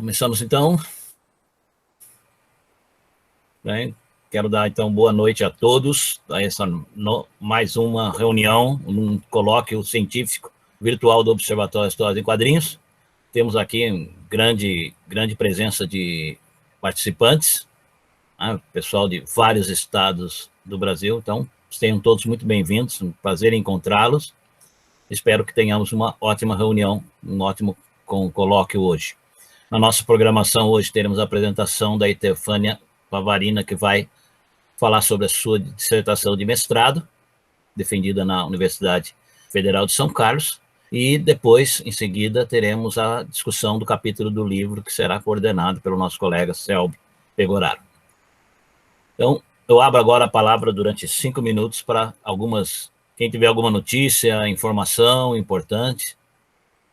Começamos então. Bem, quero dar então boa noite a todos a mais uma reunião, um colóquio científico virtual do Observatório de História em Quadrinhos. Temos aqui grande presença de participantes, pessoal de vários estados do Brasil, então sejam todos muito bem-vindos, um prazer em encontrá-los. Espero que tenhamos uma ótima reunião, um ótimo colóquio hoje. Na nossa programação hoje teremos a apresentação da Etefânia Pavarina, que vai falar sobre a sua dissertação de mestrado, defendida na Universidade Federal de São Carlos, e depois, em seguida, teremos a discussão do capítulo do livro, que será coordenado pelo nosso colega Selby Pegoraro. Então, eu abro agora a palavra durante 5 minutos para quem tiver alguma notícia, informação importante.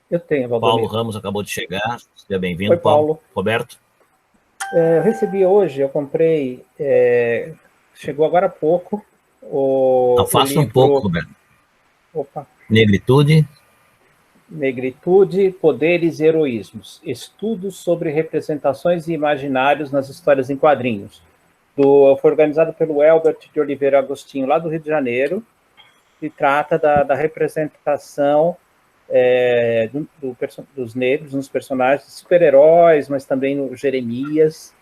Eu tenho, Valdomiro. Paulo Ramos acabou de chegar, seja bem-vindo. Oi, Paulo. Roberto? Eu recebi hoje, eu comprei, chegou agora há pouco, Afasta um pouco, Roberto. Opa. Negritude, Poderes e Heroísmos. Estudos sobre representações e imaginários nas histórias em quadrinhos. Foi organizado pelo Elbert de Oliveira Agostinho, lá do Rio de Janeiro, e trata da representação dos negros nos personagens, super-heróis, mas também no Jeremias.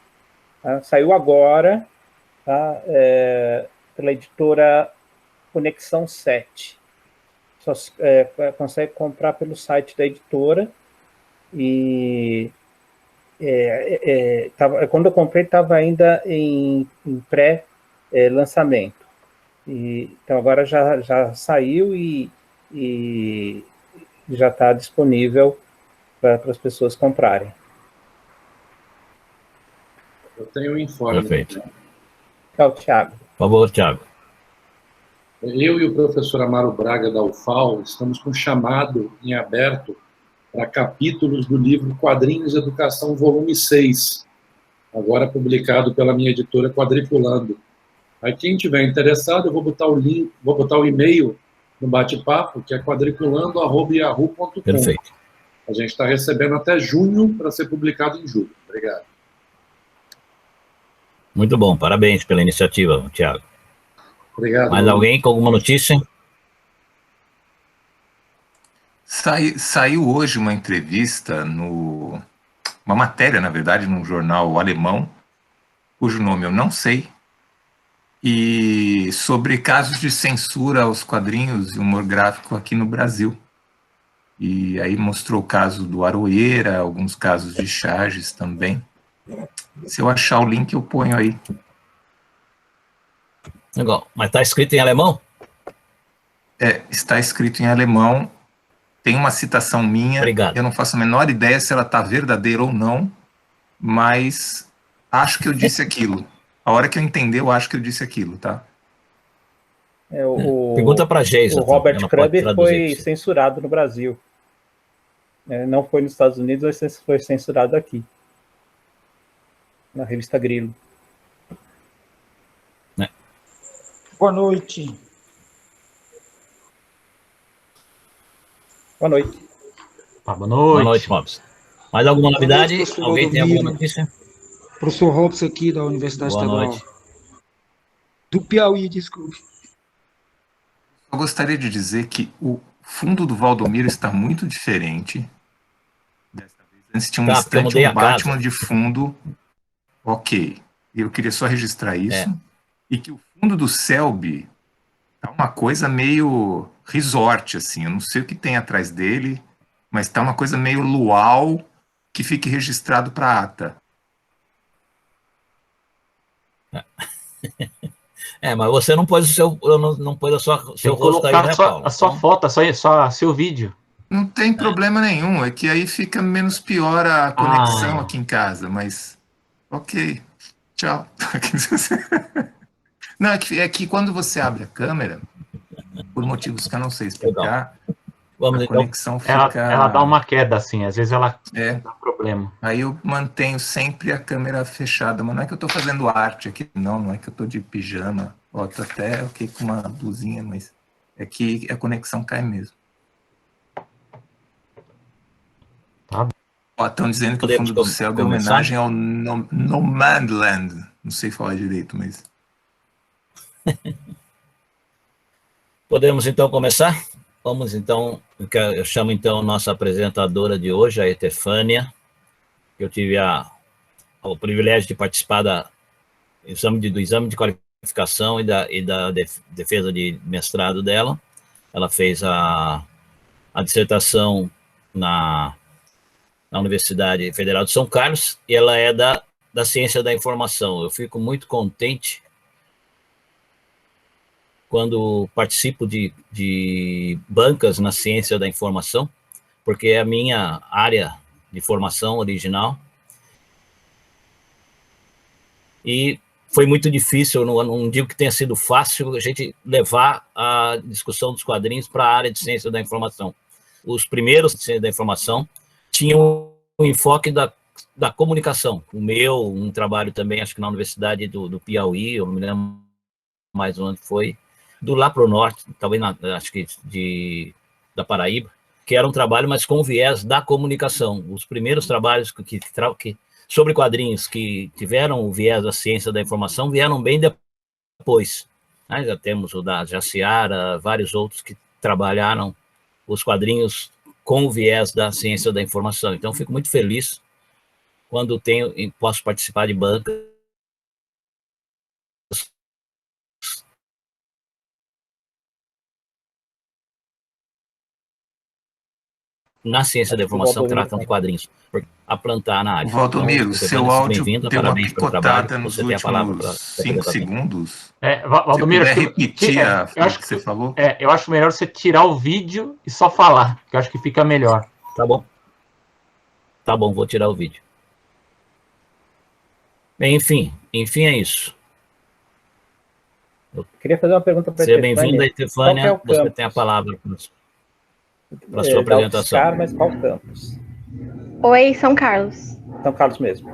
Tá? Saiu agora, tá? Pela editora Conexão 7. Só consegue comprar pelo site da editora. E quando eu comprei, estava ainda em pré-lançamento. Então agora já saiu e já está disponível para as pessoas comprarem. Eu tenho um informe. Perfeito. É o Thiago. Por favor, Thiago. Eu e o professor Amaro Braga da UFAL estamos com chamado em aberto para capítulos do livro Quadrinhos Educação, volume 6, agora publicado pela minha editora Quadriculando. Aí quem tiver interessado, eu vou botar o link, vou botar o e-mail no bate-papo, que é quadriculando@yahoo.com. Perfeito. A gente está recebendo até junho para ser publicado em julho. Obrigado. Muito bom, parabéns pela iniciativa, Thiago. Obrigado. Mais alguém com alguma notícia? Saiu hoje uma entrevista, uma matéria, na verdade, num jornal alemão, cujo nome eu não sei, e sobre casos de censura aos quadrinhos e humor gráfico aqui no Brasil. E aí mostrou o caso do Aroeira, alguns casos de Chaves também. Se eu achar o link, eu ponho aí. Legal. Mas está escrito em alemão? Está escrito em alemão. Tem uma citação minha. Obrigado. Eu não faço a menor ideia se ela está verdadeira ou não, mas acho que eu disse aquilo. A hora que eu entender, eu acho que eu disse aquilo, tá? Pergunta para a Geisa. O Robert Crumb foi censurado no Brasil. Não foi nos Estados Unidos, mas foi censurado aqui. Na revista Grilo. Boa noite. Boa noite. Boa noite. Boa noite, Robson. Mais alguma novidade? Alguém tem alguma notícia? Professor Robson aqui da Universidade Estadual. Boa noite. Do Piauí, desculpe. Eu gostaria de dizer que o fundo do Valdomiro está muito diferente. Dessa vez, antes tinha um estante, um Batman de fundo. Ok. Eu queria só registrar isso. E que o fundo do Selby tá uma coisa meio resort, assim. Eu não sei o que tem atrás dele, mas tá uma coisa meio luau, que fique registrado para a ata. Mas você não pôs não pôs seu rosto aí, né, Paulo? A sua foto, só seu vídeo. Não tem problema nenhum, é que aí fica menos pior a conexão aqui em casa, mas ok, tchau. Não, é que quando você abre a câmera, por motivos que eu não sei explicar, a conexão fica... Ela dá uma queda, assim, às vezes ela dá problema. Aí eu mantenho sempre a câmera fechada, mas não é que eu tô fazendo arte aqui, não é que eu tô de pijama, ó, tô até ok com uma blusinha, mas é que a conexão cai mesmo. Tá. Estão dizendo que o Fundo do Céu é homenagem ao Nomadland. Não sei falar direito, mas... Podemos, então, começar? Vamos, então, eu chamo, então, nossa apresentadora de hoje, a Etefânia. Eu tive o privilégio de participar do exame de qualificação e da defesa de mestrado dela. Ela fez a dissertação na Universidade Federal de São Carlos, e ela é da ciência da informação. Eu fico muito contente quando participo de bancas na ciência da informação, porque é a minha área de formação original, e foi muito difícil, não digo que tenha sido fácil, a gente levar a discussão dos quadrinhos para a área de ciência da informação. Os primeiros de ciência da informação tinham um enfoque da comunicação. O meu, um trabalho também, acho que na Universidade do Piauí, eu não me lembro mais onde foi, do lá para o norte, talvez acho que da Paraíba, que era um trabalho, mas com viés da comunicação. Os primeiros trabalhos sobre quadrinhos que tiveram o viés da ciência da informação vieram bem depois. Já temos o da Jaciara, vários outros que trabalharam os quadrinhos com o viés da ciência da informação. Então, fico muito feliz quando posso participar de bancas na ciência da informação tratam de quadrinhos, a plantar na área. Valdomiro, então, seu áudio deu uma picotada nos últimos 5 segundos. Valdomiro, se puder repetir o que você falou. Eu acho melhor você tirar o vídeo e só falar, que eu acho que fica melhor. Tá bom. Tá bom, vou tirar o vídeo. Bem, enfim é isso. Eu queria fazer uma pergunta para a Seja bem-vinda, Etefânia. Você tem a palavra para a sua apresentação. Oscar, mas qual campus? Oi, São Carlos. São Carlos mesmo.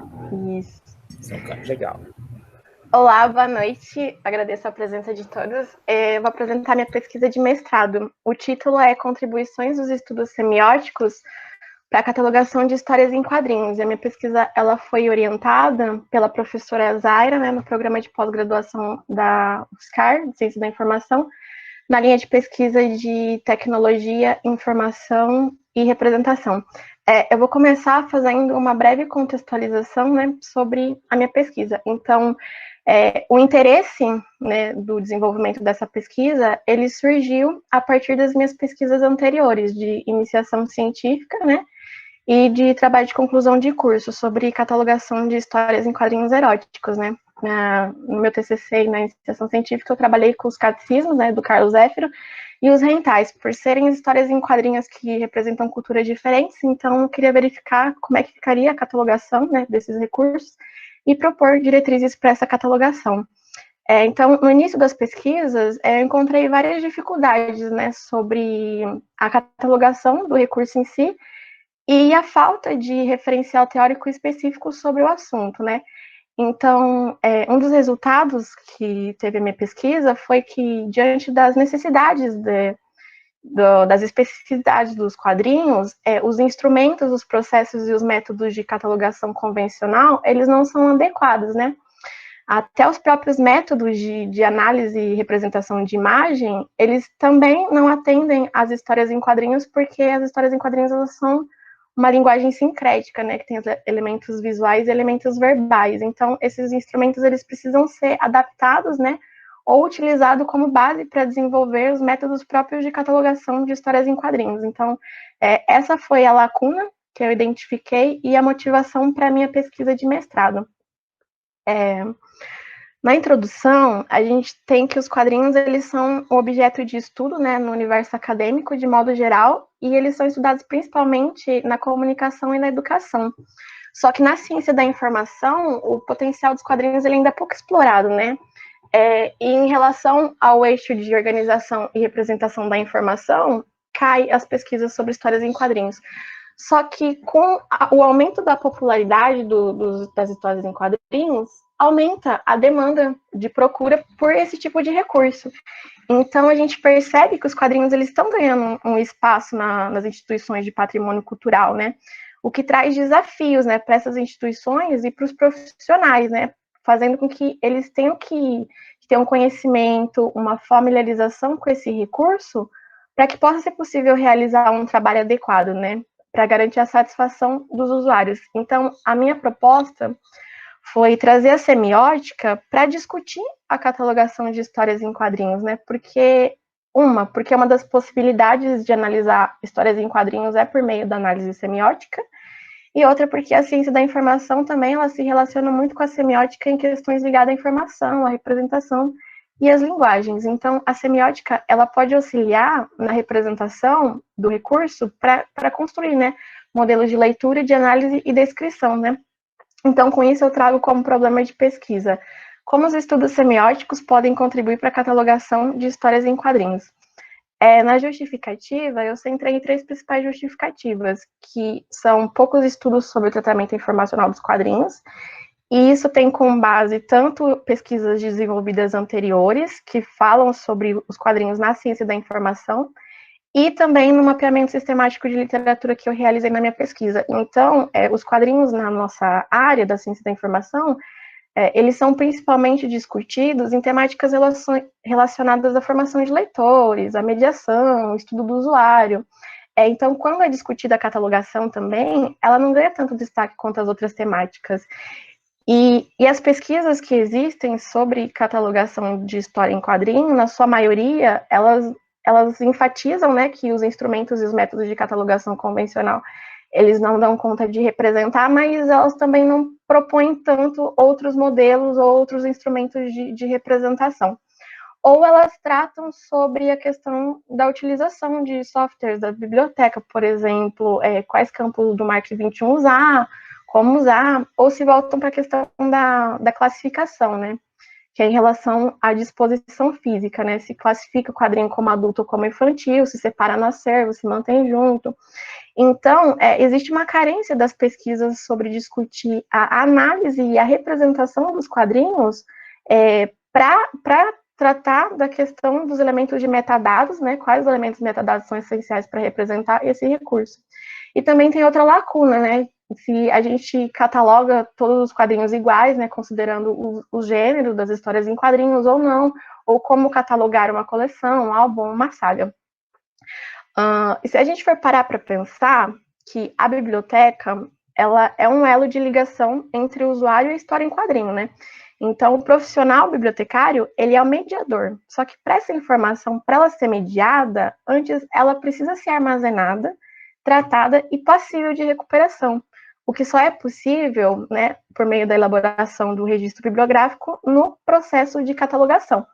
Isso. São Carlos, legal. Olá, boa noite. Agradeço a presença de todos. Eu vou apresentar minha pesquisa de mestrado. O título é Contribuições dos Estudos Semióticos para a Catalogação de Histórias em Quadrinhos. E a minha pesquisa ela foi orientada pela professora Zaira, né, no programa de pós-graduação da UFSCar, de Ciência da Informação, na linha de pesquisa de tecnologia, informação e representação. Eu vou começar fazendo uma breve contextualização, né, sobre a minha pesquisa. Então, o interesse, né, do desenvolvimento dessa pesquisa, ele surgiu a partir das minhas pesquisas anteriores, de iniciação científica, né, e de trabalho de conclusão de curso sobre catalogação de histórias em quadrinhos eróticos, né. No meu TCC e na iniciação científica, eu trabalhei com os catecismos, né, do Carlos Zéfiro, e os rentais, por serem histórias em quadrinhos que representam culturas diferentes, então eu queria verificar como é que ficaria a catalogação, né, desses recursos e propor diretrizes para essa catalogação. Então, no início das pesquisas, eu encontrei várias dificuldades, né, sobre a catalogação do recurso em si e a falta de referencial teórico específico sobre o assunto, né. Então, um dos resultados que teve a minha pesquisa foi que, diante das necessidades das especificidades dos quadrinhos, os instrumentos, os processos e os métodos de catalogação convencional, eles não são adequados, né? Até os próprios métodos de análise e representação de imagem, eles também não atendem às histórias em quadrinhos, porque as histórias em quadrinhos, elas são uma linguagem sincrética, né, que tem elementos visuais e elementos verbais. Então, esses instrumentos, eles precisam ser adaptados, né, ou utilizados como base para desenvolver os métodos próprios de catalogação de histórias em quadrinhos. Então, essa foi a lacuna que eu identifiquei e a motivação para a minha pesquisa de mestrado. Na introdução, a gente tem que os quadrinhos, eles são um objeto de estudo, né, no universo acadêmico, de modo geral, e eles são estudados principalmente na comunicação e na educação. Só que na ciência da informação, o potencial dos quadrinhos ele ainda é pouco explorado, né? E em relação ao eixo de organização e representação da informação, cai as pesquisas sobre histórias em quadrinhos. Só que com o aumento da popularidade das histórias em quadrinhos, aumenta a demanda de procura por esse tipo de recurso. Então, a gente percebe que os quadrinhos eles estão ganhando um espaço nas instituições de patrimônio cultural, né? o que traz desafios, né, para essas instituições e para os profissionais, né, fazendo com que eles tenham que ter um conhecimento, uma familiarização com esse recurso, para que possa ser possível realizar um trabalho adequado, né, para garantir a satisfação dos usuários. Então, a minha proposta foi trazer a semiótica para discutir a catalogação de histórias em quadrinhos, né, porque uma das possibilidades de analisar histórias em quadrinhos é por meio da análise semiótica, e outra porque a ciência da informação também ela se relaciona muito com a semiótica em questões ligadas à informação, à representação e às linguagens. Então, a semiótica ela pode auxiliar na representação do recurso para construir, né, modelos de leitura, de análise e descrição, né. Então, com isso, eu trago como problema de pesquisa como os estudos semióticos podem contribuir para a catalogação de histórias em quadrinhos. Na justificativa, eu centrei em 3 principais justificativas, que são poucos estudos sobre o tratamento informacional dos quadrinhos, e isso tem como base tanto pesquisas desenvolvidas anteriores, que falam sobre os quadrinhos na ciência da informação, e também no mapeamento sistemático de literatura que eu realizei na minha pesquisa. Então, os quadrinhos na nossa área da ciência da informação, eles são principalmente discutidos em temáticas relacionadas à formação de leitores, à mediação, estudo do usuário. Então, quando é discutida a catalogação também, ela não ganha tanto destaque quanto as outras temáticas. E as pesquisas que existem sobre catalogação de história em quadrinho, na sua maioria, elas enfatizam, né, que os instrumentos e os métodos de catalogação convencional, eles não dão conta de representar, mas elas também não propõem tanto outros modelos ou outros instrumentos de representação. Ou elas tratam sobre a questão da utilização de softwares da biblioteca, por exemplo, quais campos do Mark 21 usar, como usar, ou se voltam para a questão da classificação, né? Que é em relação à disposição física, né? Se classifica o quadrinho como adulto ou como infantil, se separa no acervo, se mantém junto. Então, existe uma carência das pesquisas sobre discutir a análise e a representação dos quadrinhos para tratar da questão dos elementos de metadados, né? Quais elementos metadados são essenciais para representar esse recurso. E também tem outra lacuna, né? Se a gente cataloga todos os quadrinhos iguais, né, considerando o gênero das histórias em quadrinhos ou não, ou como catalogar uma coleção, um álbum, uma saga. E se a gente for parar para pensar que a biblioteca, ela é um elo de ligação entre o usuário e a história em quadrinho, né? Então, o profissional bibliotecário, ele é o mediador. Só que para essa informação, para ela ser mediada, antes ela precisa ser armazenada, tratada e passível de recuperação. O que só é possível, né, por meio da elaboração do registro bibliográfico no processo de catalogação.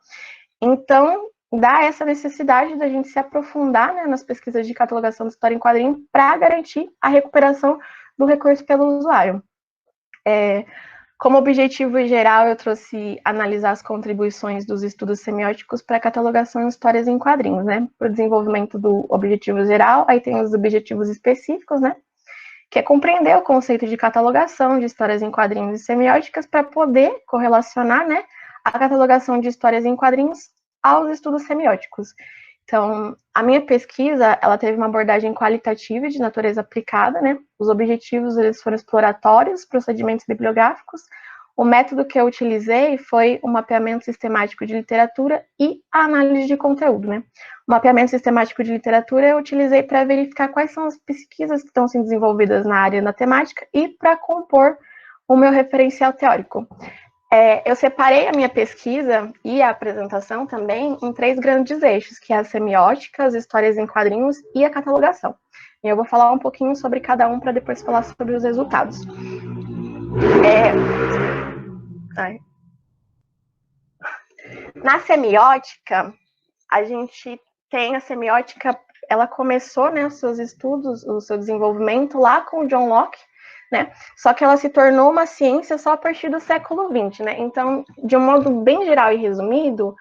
Então, dá essa necessidade da gente se aprofundar, né, nas pesquisas de catalogação de história em quadrinho para garantir a recuperação do recurso pelo usuário. Como objetivo geral, eu trouxe analisar as contribuições dos estudos semióticos para a catalogação de histórias em quadrinhos, né, para o desenvolvimento do objetivo geral, aí tem os objetivos específicos, né, que é compreender o conceito de catalogação de histórias em quadrinhos e semióticas para poder correlacionar, né, a catalogação de histórias em quadrinhos aos estudos semióticos. Então, a minha pesquisa, ela teve uma abordagem qualitativa e de natureza aplicada, né? Os objetivos, eles foram exploratórios, procedimentos bibliográficos. O método que eu utilizei foi o mapeamento sistemático de literatura e a análise de conteúdo, né? O mapeamento sistemático de literatura eu utilizei para verificar quais são as pesquisas que estão sendo desenvolvidas na área da temática e para compor o meu referencial teórico. Eu separei a minha pesquisa e a apresentação também em 3 grandes eixos, que é a semiótica, as histórias em quadrinhos e a catalogação. E eu vou falar um pouquinho sobre cada um para depois falar sobre os resultados. Na semiótica, a gente tem a semiótica, ela começou, né, os seus estudos, o seu desenvolvimento lá com o John Locke, né? Só que ela se tornou uma ciência só a partir do século XX, né? Então, de um modo bem geral e resumido,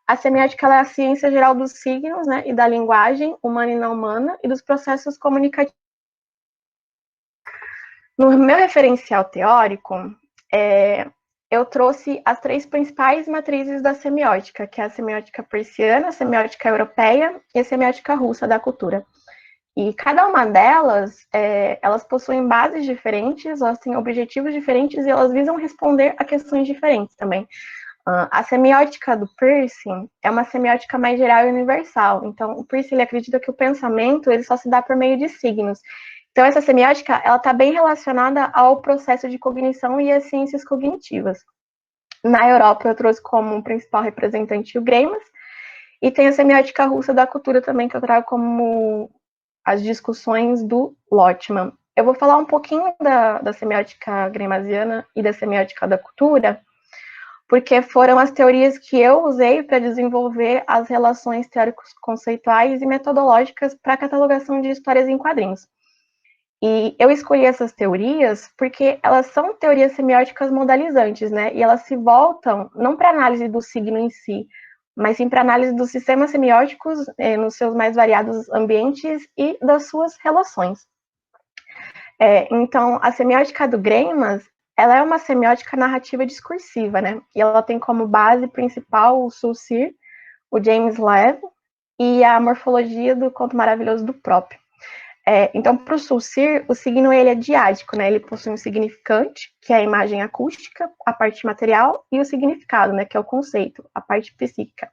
a semiótica ela é a ciência geral dos signos, né, e da linguagem humana e não humana e dos processos comunicativos. No meu referencial teórico, eu trouxe as 3 principais matrizes da semiótica, que é a semiótica persiana, a semiótica europeia e a semiótica russa da cultura. E cada uma delas, elas possuem bases diferentes, elas têm objetivos diferentes e elas visam responder a questões diferentes também. A semiótica do Peirce é uma semiótica mais geral e universal. Então, o Peirce ele acredita que o pensamento ele só se dá por meio de signos. Então, essa semiótica ela está bem relacionada ao processo de cognição e às ciências cognitivas. Na Europa, eu trouxe como principal representante o Greimas, e tem a semiótica russa da cultura também, que eu trago como as discussões do Lotman. Eu vou falar um pouquinho da semiótica greimasiana e da semiótica da cultura, porque foram as teorias que eu usei para desenvolver as relações teóricos conceituais e metodológicas para a catalogação de histórias em quadrinhos. E eu escolhi essas teorias porque elas são teorias semióticas modalizantes, né? E elas se voltam não para análise do signo em si, mas sim para análise dos sistemas semióticos nos seus mais variados ambientes e das suas relações. Então, a semiótica do Greimas, ela é uma semiótica narrativa discursiva, né? E ela tem como base principal o Saussure, o James Leve e a morfologia do Conto Maravilhoso do próprio. Então, para o Saussure, o signo ele é diádico, né? Ele possui um significante, que é a imagem acústica, a parte material, e o significado, né? Que é o conceito, a parte psíquica.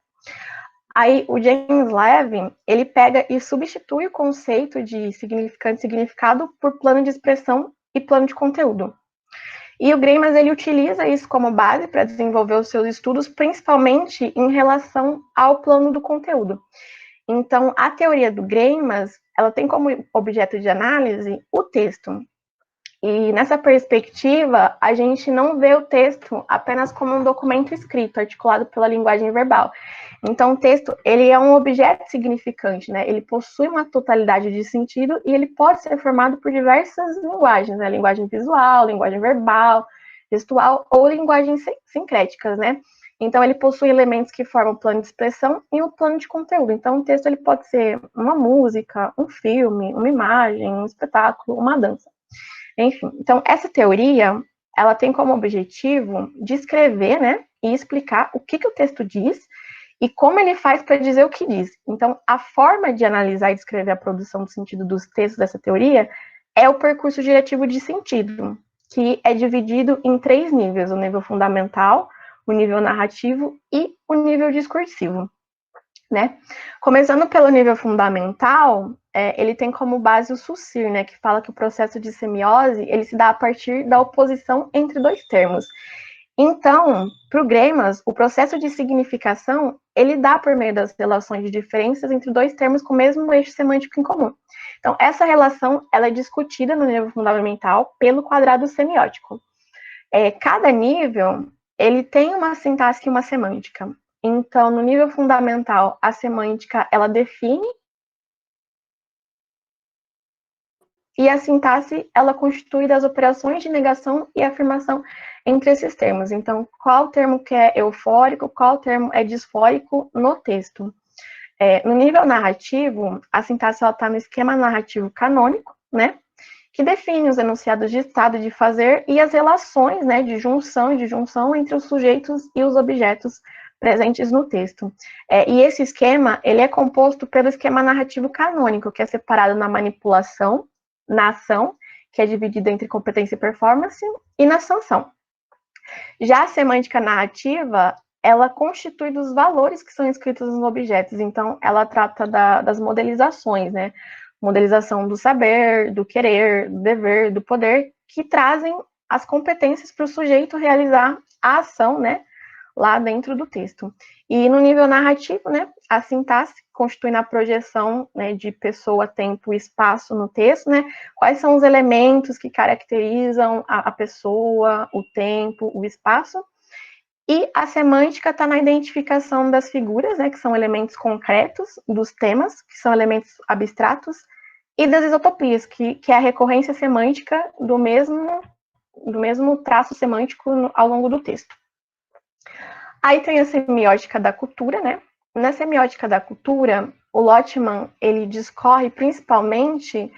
Aí, o James Levin, ele pega e substitui o conceito de significante e significado por plano de expressão e plano de conteúdo. E o Greimas, ele utiliza isso como base para desenvolver os seus estudos, principalmente em relação ao plano do conteúdo. Então, a teoria do Greimas, ela tem como objeto de análise o texto. E nessa perspectiva, a gente não vê o texto apenas como um documento escrito, articulado pela linguagem verbal. Então, o texto, ele é um objeto significante, né? Ele possui uma totalidade de sentido e ele pode ser formado por diversas linguagens, né? Linguagem visual, linguagem verbal, gestual ou linguagens sincréticas, né? Então, ele possui elementos que formam o plano de expressão e o plano de conteúdo. Então, o texto ele pode ser uma música, um filme, uma imagem, um espetáculo, uma dança. Enfim, então, essa teoria, ela tem como objetivo descrever, né, e explicar o que o texto diz e como ele faz para dizer o que diz. Então, a forma de analisar e descrever a produção do sentido dos textos dessa teoria é o percurso diretivo de sentido, que é dividido em 3 níveis: o nível fundamental, o nível narrativo e o nível discursivo, né? Começando pelo nível fundamental, ele tem como base o Saussure, né, que fala que o processo de semiose ele se dá a partir da oposição entre 2 termos. Então, para o Greimas, o processo de significação ele dá por meio das relações de diferenças entre 2 termos com o mesmo eixo semântico em comum. Então, essa relação ela é discutida no nível fundamental pelo quadrado semiótico. Cada nível ele tem uma sintaxe e uma semântica. Então, no nível fundamental, a semântica, ela define, e a sintaxe, ela constitui das operações de negação e afirmação entre esses termos. Então, qual termo que é eufórico, qual termo é disfórico no texto. No nível narrativo, a sintaxe está no esquema narrativo canônico, né, que define os enunciados de estado de fazer e as relações, né, de junção entre os sujeitos e os objetos presentes no texto. E esse esquema, ele é composto pelo esquema narrativo canônico, que é separado na manipulação, na ação, que é dividida entre competência e performance, e na sanção. Já a semântica narrativa, ela constitui dos valores que são escritos nos objetos, então ela trata das modelizações, né? Modelização do saber, do querer, do dever, do poder, que trazem as competências para o sujeito realizar a ação, né, lá dentro do texto. E no nível narrativo, né, a sintaxe constitui na projeção, né, de pessoa, tempo e espaço no texto, né, quais são os elementos que caracterizam a pessoa, o tempo, o espaço. E a semântica está na identificação das figuras, né, que são elementos concretos, dos temas, que são elementos abstratos, e das isotopias, que é a recorrência semântica do mesmo traço semântico ao longo do texto. Aí tem a semiótica da cultura, né? Na semiótica da cultura, o Lotman, ele discorre principalmente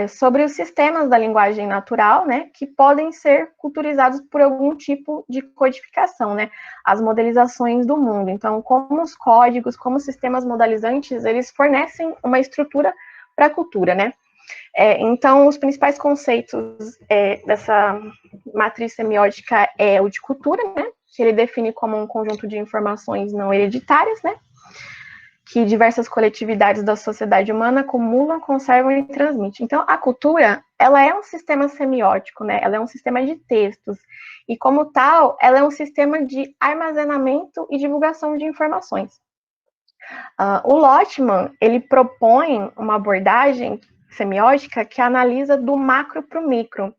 sobre os sistemas da linguagem natural, né, que podem ser culturizados por algum tipo de codificação, né, as modelizações do mundo. Então, como os códigos, como os sistemas modalizantes, eles fornecem uma estrutura para a cultura, né? Então, os principais conceitos dessa matriz semiótica é o de cultura, né? Que ele define como um conjunto de informações não hereditárias, né? Que diversas coletividades da sociedade humana acumulam, conservam e transmitem. Então, a cultura, ela é um sistema semiótico, né? Ela é um sistema de textos. E, como tal, ela é um sistema de armazenamento e divulgação de informações. O Lotman, ele propõe uma abordagem semiótica que analisa do macro para o micro.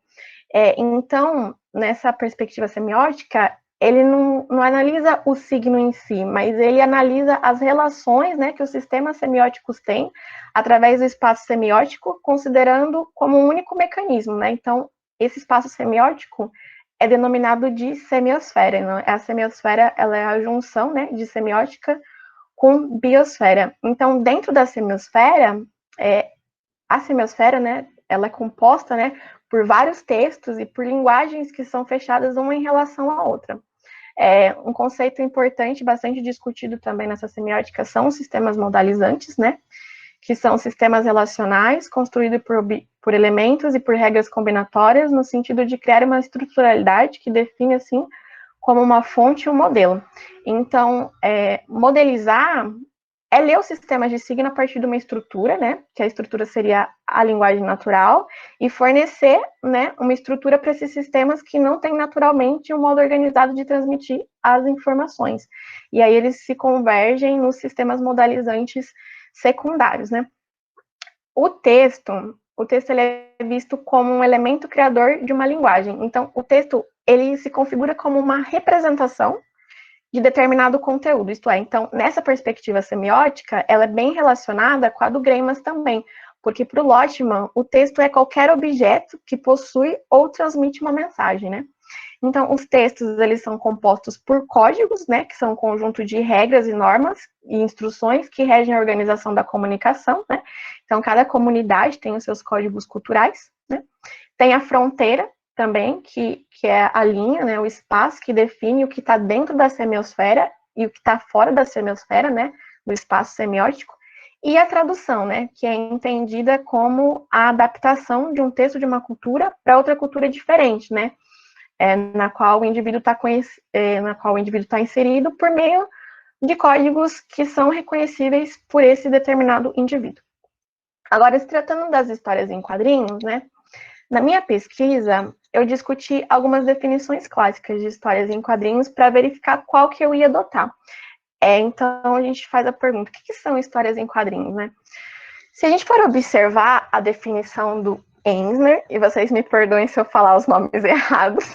Então, nessa perspectiva semiótica, ele não analisa o signo em si, mas ele analisa as relações, né, que os sistemas semióticos têm através do espaço semiótico, considerando como um único mecanismo, né? Então, esse espaço semiótico é denominado de semiosfera. Né? A semiosfera, ela é a junção, né, de semiótica com biosfera. Então, dentro da semiosfera, a semiosfera, né, ela é composta, né, por vários textos e por linguagens que são fechadas uma em relação à outra. Um conceito importante, bastante discutido também nessa semiótica, são os sistemas modalizantes, né, que são sistemas relacionais construídos por elementos e por regras combinatórias, no sentido de criar uma estruturalidade que define, assim, como uma fonte e um modelo. Então, modelizar é ler o sistema de signo a partir de uma estrutura, né, que a estrutura seria a linguagem natural, e fornecer, né, uma estrutura para esses sistemas que não têm naturalmente um modo organizado de transmitir as informações. E aí eles se convergem nos sistemas modalizantes secundários, né. O texto ele é visto como um elemento criador de uma linguagem. Então, o texto, ele se configura como uma representação de determinado conteúdo, isto é, então, nessa perspectiva semiótica, ela é bem relacionada com a do Greimas também, porque para o Lotman, o texto é qualquer objeto que possui ou transmite uma mensagem, né? Então, os textos, eles são compostos por códigos, né, que são um conjunto de regras e normas e instruções que regem a organização da comunicação, né? Então, cada comunidade tem os seus códigos culturais, né? Tem a fronteira, também, que é a linha, né, o espaço que define o que está dentro da semiosfera e o que está fora da semiosfera, né, do espaço semiótico, e a tradução, né, que é entendida como a adaptação de um texto de uma cultura para outra cultura diferente, né, na qual o indivíduo está inserido por meio de códigos que são reconhecíveis por esse determinado indivíduo. Agora, se tratando das histórias em quadrinhos, né, na minha pesquisa, eu discuti algumas definições clássicas de histórias em quadrinhos para verificar qual que eu ia adotar. Então, a gente faz a pergunta, o que são histórias em quadrinhos, né? Se a gente for observar a definição do Ensner, e vocês me perdoem se eu falar os nomes errados,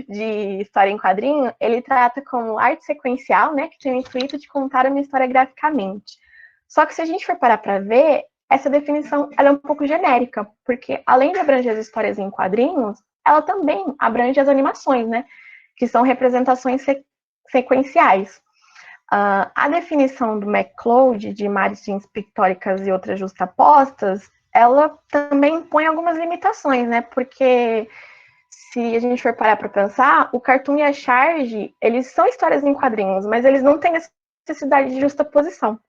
de história em quadrinho, ele trata como arte sequencial, né, que tem o intuito de contar uma história graficamente. Só que se a gente for parar para ver, essa definição ela é um pouco genérica, porque além de abranger as histórias em quadrinhos, ela também abrange as animações, né, que são representações sequenciais. A definição do MacLeod de imagens pictóricas e outras justapostas, ela também impõe algumas limitações, né, porque se a gente for parar para pensar, o Cartoon e a Charge, eles são histórias em quadrinhos, mas eles não têm necessidade de justaposição.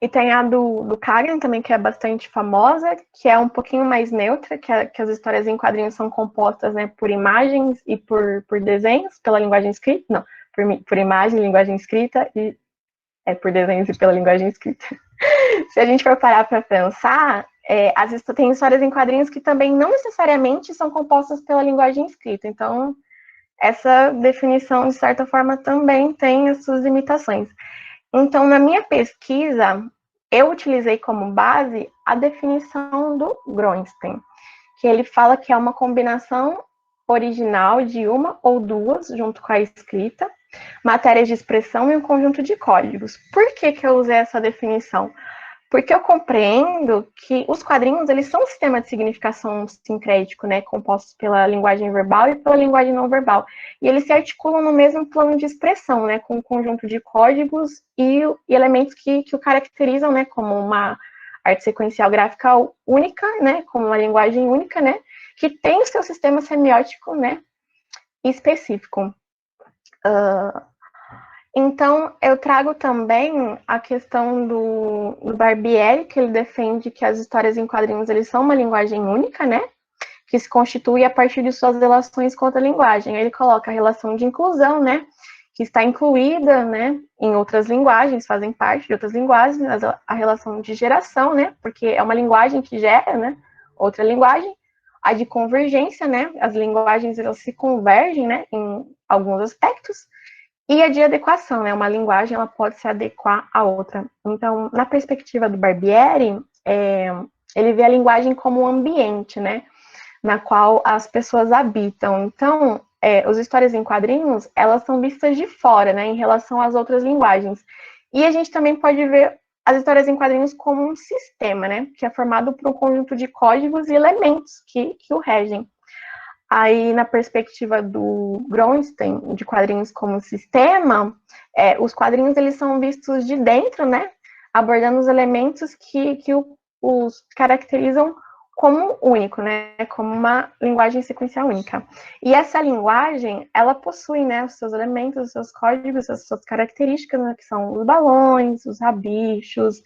E tem a do Kagan também, que é bastante famosa, que é um pouquinho mais neutra, que as histórias em quadrinhos são compostas, né, por imagens e por desenhos, pela linguagem escrita, não, por imagem, linguagem escrita, e por desenhos e pela linguagem escrita. Se a gente for parar para pensar, tem histórias em quadrinhos que também não necessariamente são compostas pela linguagem escrita. Então, essa definição, de certa forma, também tem as suas limitações. Então, na minha pesquisa, eu utilizei como base a definição do Groenstein, que ele fala que é uma combinação original de uma ou duas, junto com a escrita, matérias de expressão e um conjunto de códigos. Por que eu usei essa definição? Porque eu compreendo que os quadrinhos, eles são um sistema de significação sincrético, né, compostos pela linguagem verbal e pela linguagem não verbal. E eles se articulam no mesmo plano de expressão, né, com um conjunto de códigos e elementos que o caracterizam, né, como uma arte sequencial gráfica única, né, como uma linguagem única, né, que tem o seu sistema semiótico, né, específico. Então, eu trago também a questão do Barbieri, que ele defende que as histórias em quadrinhos eles são uma linguagem única, né? Que se constitui a partir de suas relações com outra linguagem. Ele coloca a relação de inclusão, né? Que está incluída, né, em outras linguagens, fazem parte de outras linguagens, a relação de geração, né? Porque é uma linguagem que gera, né? Outra linguagem. A de convergência, né? As linguagens elas se convergem, né? Em alguns aspectos. E a de adequação, né? Uma linguagem ela pode se adequar a outra. Então, na perspectiva do Barbieri, ele vê a linguagem como um ambiente, né? Na qual as pessoas habitam. Então, as histórias em quadrinhos, elas são vistas de fora, né? Em relação às outras linguagens. E a gente também pode ver as histórias em quadrinhos como um sistema, né? Que é formado por um conjunto de códigos e elementos que o regem. Aí, na perspectiva do Gronstein, de quadrinhos como sistema, os quadrinhos eles são vistos de dentro, né? Abordando os elementos que os caracterizam como único, né? Como uma linguagem sequencial única. E essa linguagem, ela possui, né, os seus elementos, os seus códigos, as suas características, né, que são os balões, os rabichos,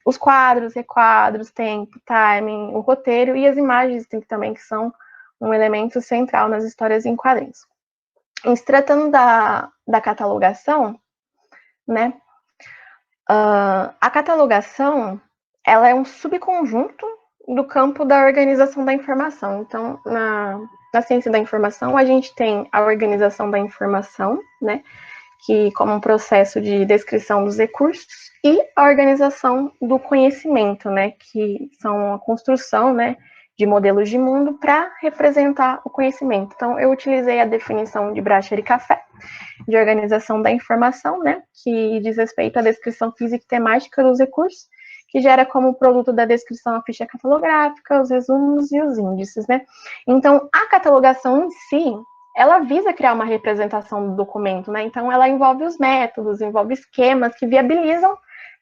os quadros, requadros, tempo, timing, o roteiro e as imagens também, que são um elemento central nas histórias em quadrinhos. Em se tratando da catalogação, né, a catalogação, ela é um subconjunto do campo da organização da informação. Então, na ciência da informação, a gente tem a organização da informação, né, que como um processo de descrição dos recursos, e a organização do conhecimento, né, que são a construção, né, de modelos de mundo para representar o conhecimento. Então, eu utilizei a definição de Bracher e Café, de organização da informação, né, que diz respeito à descrição física e temática dos recursos, que gera como produto da descrição a ficha catalográfica, os resumos e os índices, né. Então, a catalogação em si, ela visa criar uma representação do documento, né, então ela envolve os métodos, envolve esquemas que viabilizam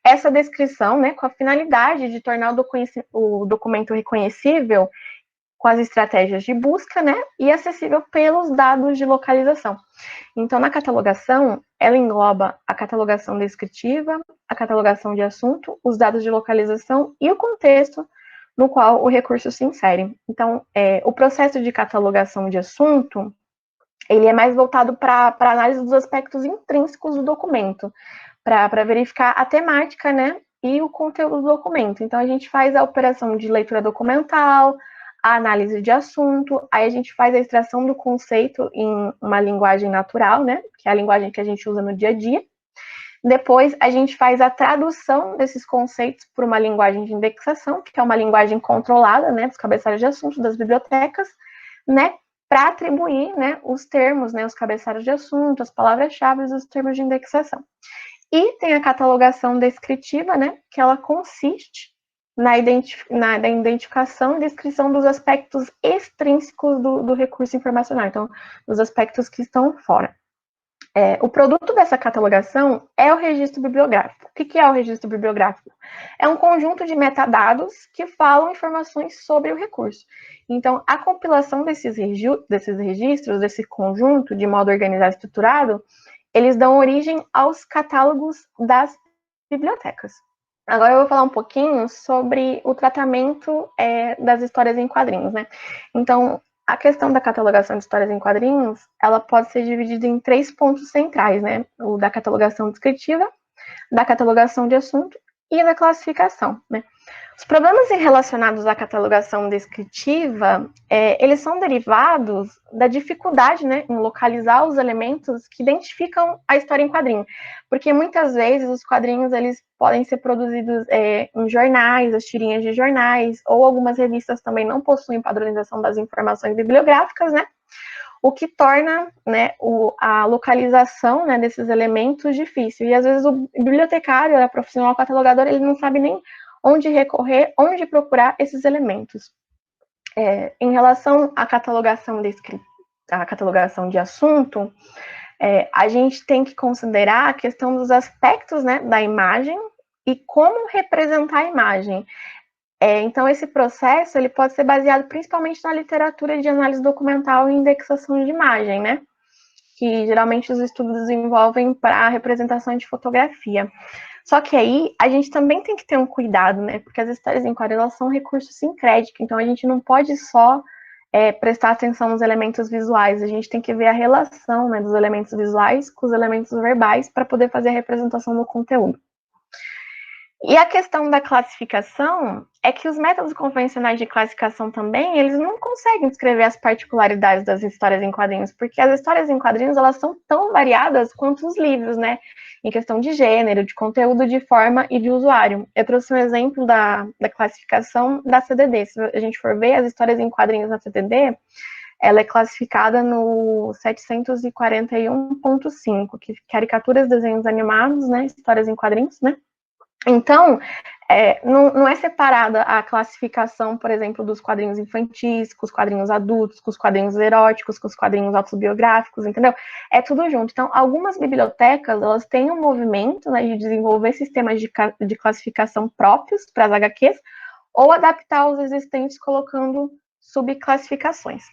essa descrição, né, com a finalidade de tornar o documento reconhecível com as estratégias de busca, né, e acessível pelos dados de localização. Então, na catalogação, ela engloba a catalogação descritiva, a catalogação de assunto, os dados de localização e o contexto no qual o recurso se insere. Então, o processo de catalogação de assunto, ele é mais voltado para a análise dos aspectos intrínsecos do documento, para verificar a temática, né, e o conteúdo do documento. Então, a gente faz a operação de leitura documental, a análise de assunto, aí a gente faz a extração do conceito em uma linguagem natural, né, que é a linguagem que a gente usa no dia a dia. Depois, a gente faz a tradução desses conceitos por uma linguagem de indexação, que é uma linguagem controlada, né, dos cabeçalhos de assunto das bibliotecas, né, para atribuir, né, os termos, né, os cabeçalhos de assunto, as palavras-chave e os termos de indexação. E tem a catalogação descritiva, né, que ela consiste na identificação e descrição dos aspectos extrínsecos do recurso informacional, então, dos aspectos que estão fora. O produto dessa catalogação é o registro bibliográfico. O que é o registro bibliográfico? É um conjunto de metadados que falam informações sobre o recurso. Então, a compilação desses registros, desse conjunto, de modo organizado e estruturado, eles dão origem aos catálogos das bibliotecas. Agora eu vou falar um pouquinho sobre o tratamento das histórias em quadrinhos, né? Então, a questão da catalogação de histórias em quadrinhos, ela pode ser dividida em 3 pontos centrais, né? O da catalogação descritiva, da catalogação de assunto e da classificação, né? Os problemas relacionados à catalogação descritiva, eles são derivados da dificuldade, né, em localizar os elementos que identificam a história em quadrinho, porque muitas vezes os quadrinhos eles podem ser produzidos em jornais, as tirinhas de jornais, ou algumas revistas também não possuem padronização das informações bibliográficas, né, o que torna, né, a localização, né, desses elementos difícil. E às vezes o bibliotecário, o profissional catalogador, ele não sabe nem onde recorrer, onde procurar esses elementos. Em relação à catalogação de assunto, a gente tem que considerar a questão dos aspectos, né, da imagem e como representar a imagem. Então, esse processo ele pode ser baseado principalmente na literatura de análise documental e indexação de imagem, né? que geralmente os estudos desenvolvem para representação de fotografia. Só que aí a gente também tem que ter um cuidado, né? Porque as histórias em quadrinhos elas são recursos sincréticos, então a gente não pode só prestar atenção nos elementos visuais, a gente tem que ver a relação, né, dos elementos visuais com os elementos verbais para poder fazer a representação do conteúdo. E a questão da classificação é que os métodos convencionais de classificação também, eles não conseguem descrever as particularidades das histórias em quadrinhos, porque as histórias em quadrinhos, elas são tão variadas quanto os livros, né? Em questão de gênero, de conteúdo, de forma e de usuário. Eu trouxe um exemplo da classificação da CDD. Se a gente for ver as histórias em quadrinhos na CDD, ela é classificada no 741.5, que caricaturas, desenhos animados, né? Histórias em quadrinhos, né? Então, não é separada a classificação, por exemplo, dos quadrinhos infantis, com os quadrinhos adultos, com os quadrinhos eróticos, com os quadrinhos autobiográficos, entendeu? É tudo junto. Então, algumas bibliotecas, elas têm um movimento, né, de desenvolver sistemas de classificação próprios para as HQs, ou adaptar os existentes colocando subclassificações.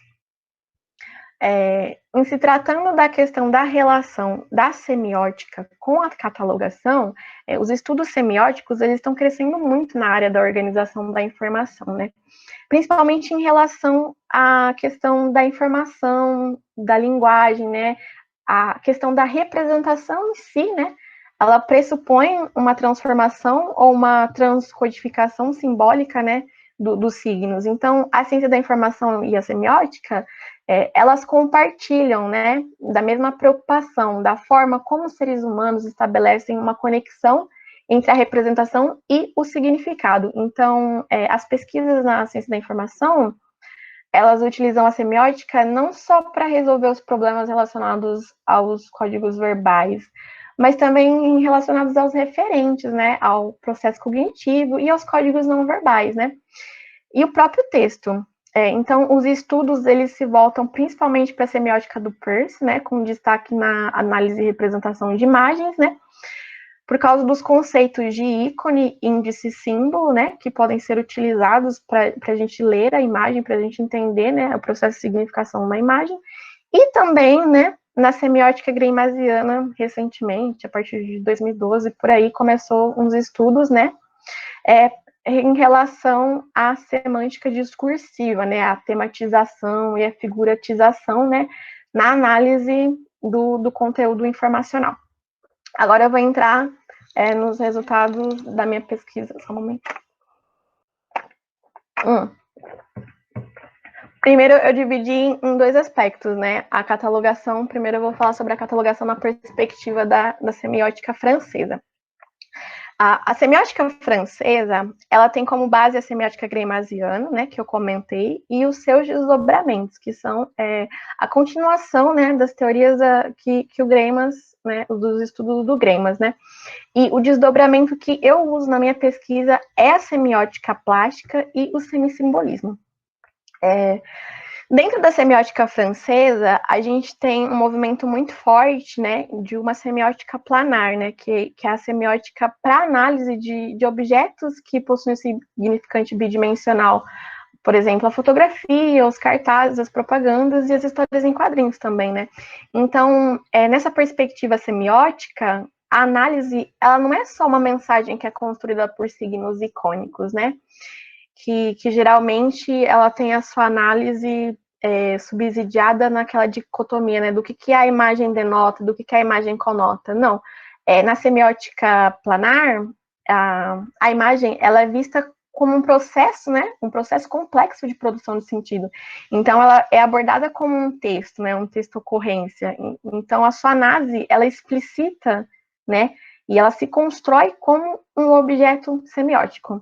Em se tratando da questão da relação da semiótica com a catalogação, os estudos semióticos eles estão crescendo muito na área da organização da informação, né? Principalmente em relação à questão da informação, da linguagem, né? A questão da representação em si, né? Ela pressupõe uma transformação ou uma transcodificação simbólica, né? Dos signos. Então, a ciência da informação e a semiótica, elas compartilham, né, da mesma preocupação, da forma como os seres humanos estabelecem uma conexão entre a representação e o significado. Então, as pesquisas na ciência da informação, elas utilizam a semiótica não só para resolver os problemas relacionados aos códigos verbais, mas também relacionados aos referentes, né, ao processo cognitivo e aos códigos não verbais, né, e o próprio texto. Então, os estudos, eles se voltam principalmente para a semiótica do Peirce, né, com destaque na análise e representação de imagens, né, por causa dos conceitos de ícone, índice e símbolo, né, que podem ser utilizados para a gente ler a imagem, para a gente entender, né, o processo de significação da imagem, e também, né, na semiótica greimaziana, recentemente, a partir de 2012, por aí, começou uns estudos, né, em relação à semântica discursiva, né, a tematização e a figuratização, né, na análise do conteúdo informacional. Agora eu vou entrar nos resultados da minha pesquisa, só um momento. Primeiro, eu dividi em dois aspectos, né, a catalogação, primeiro eu vou falar sobre a catalogação na perspectiva da semiótica francesa. A semiótica francesa, ela tem como base a semiótica greimaziana, né, que eu comentei, e os seus desdobramentos, que são a continuação, né, das teorias que o Greimas, né, dos estudos do Greimas, né, e o desdobramento que eu uso na minha pesquisa é a semiótica plástica e o semissimbolismo. Dentro da semiótica francesa, a gente tem um movimento muito forte, né, de uma semiótica planar, né, que é a semiótica para análise de objetos que possuem significante bidimensional, por exemplo, a fotografia, os cartazes, as propagandas e as histórias em quadrinhos também, né. Então, nessa perspectiva semiótica, a análise, ela não é só uma mensagem que é construída por signos icônicos, né, que geralmente ela tem a sua análise subsidiada naquela dicotomia, né, do que a imagem denota, do que a imagem conota. Não, na semiótica planar, a imagem, ela é vista como um processo, né, um processo complexo de produção de sentido. Então, ela é abordada como um texto, né, um texto ocorrência. Então, a sua análise, ela explicita, né, e ela se constrói como um objeto semiótico.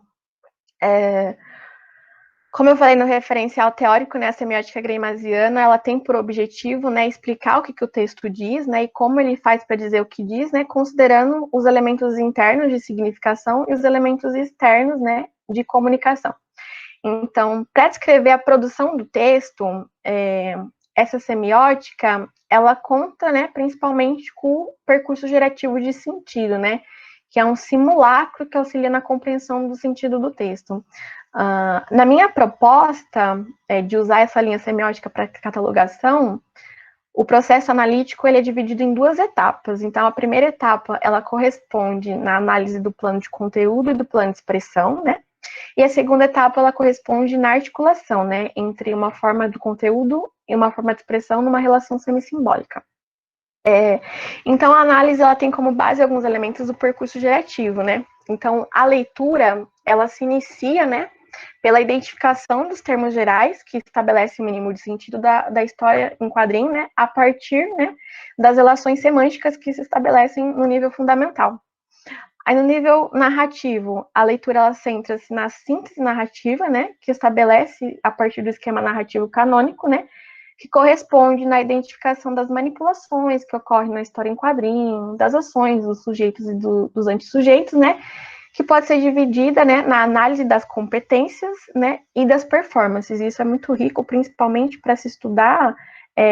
Como eu falei no referencial teórico, né, a semiótica greimaziana, ela tem por objetivo, né, explicar o que o texto diz, né, e como ele faz para dizer o que diz, né, considerando os elementos internos de significação e os elementos externos, né, de comunicação. Então, para descrever a produção do texto, essa semiótica, ela conta, né, principalmente com o percurso gerativo de sentido, né, que é um simulacro que auxilia na compreensão do sentido do texto. Na minha proposta de usar essa linha semiótica para catalogação, o processo analítico ele é dividido em 2 etapas. Então, a primeira etapa, ela corresponde na análise do plano de conteúdo e do plano de expressão, né? E a segunda etapa, ela corresponde na articulação, né? Entre uma forma do conteúdo e uma forma de expressão numa relação semissimbólica. Então, a análise, ela tem como base alguns elementos do percurso gerativo, né? Então, a leitura, ela se inicia, né? Pela identificação dos termos gerais, que estabelece o mínimo de sentido da história em quadrinho, né, a partir, né, das relações semânticas que se estabelecem no nível fundamental. Aí, no nível narrativo, a leitura ela centra-se na síntese narrativa, né, que estabelece a partir do esquema narrativo canônico, né, que corresponde na identificação das manipulações que ocorrem na história em quadrinho, das ações dos sujeitos e dos antissujeitos, né, que pode ser dividida, né, na análise das competências, né, e das performances. Isso é muito rico, principalmente para se estudar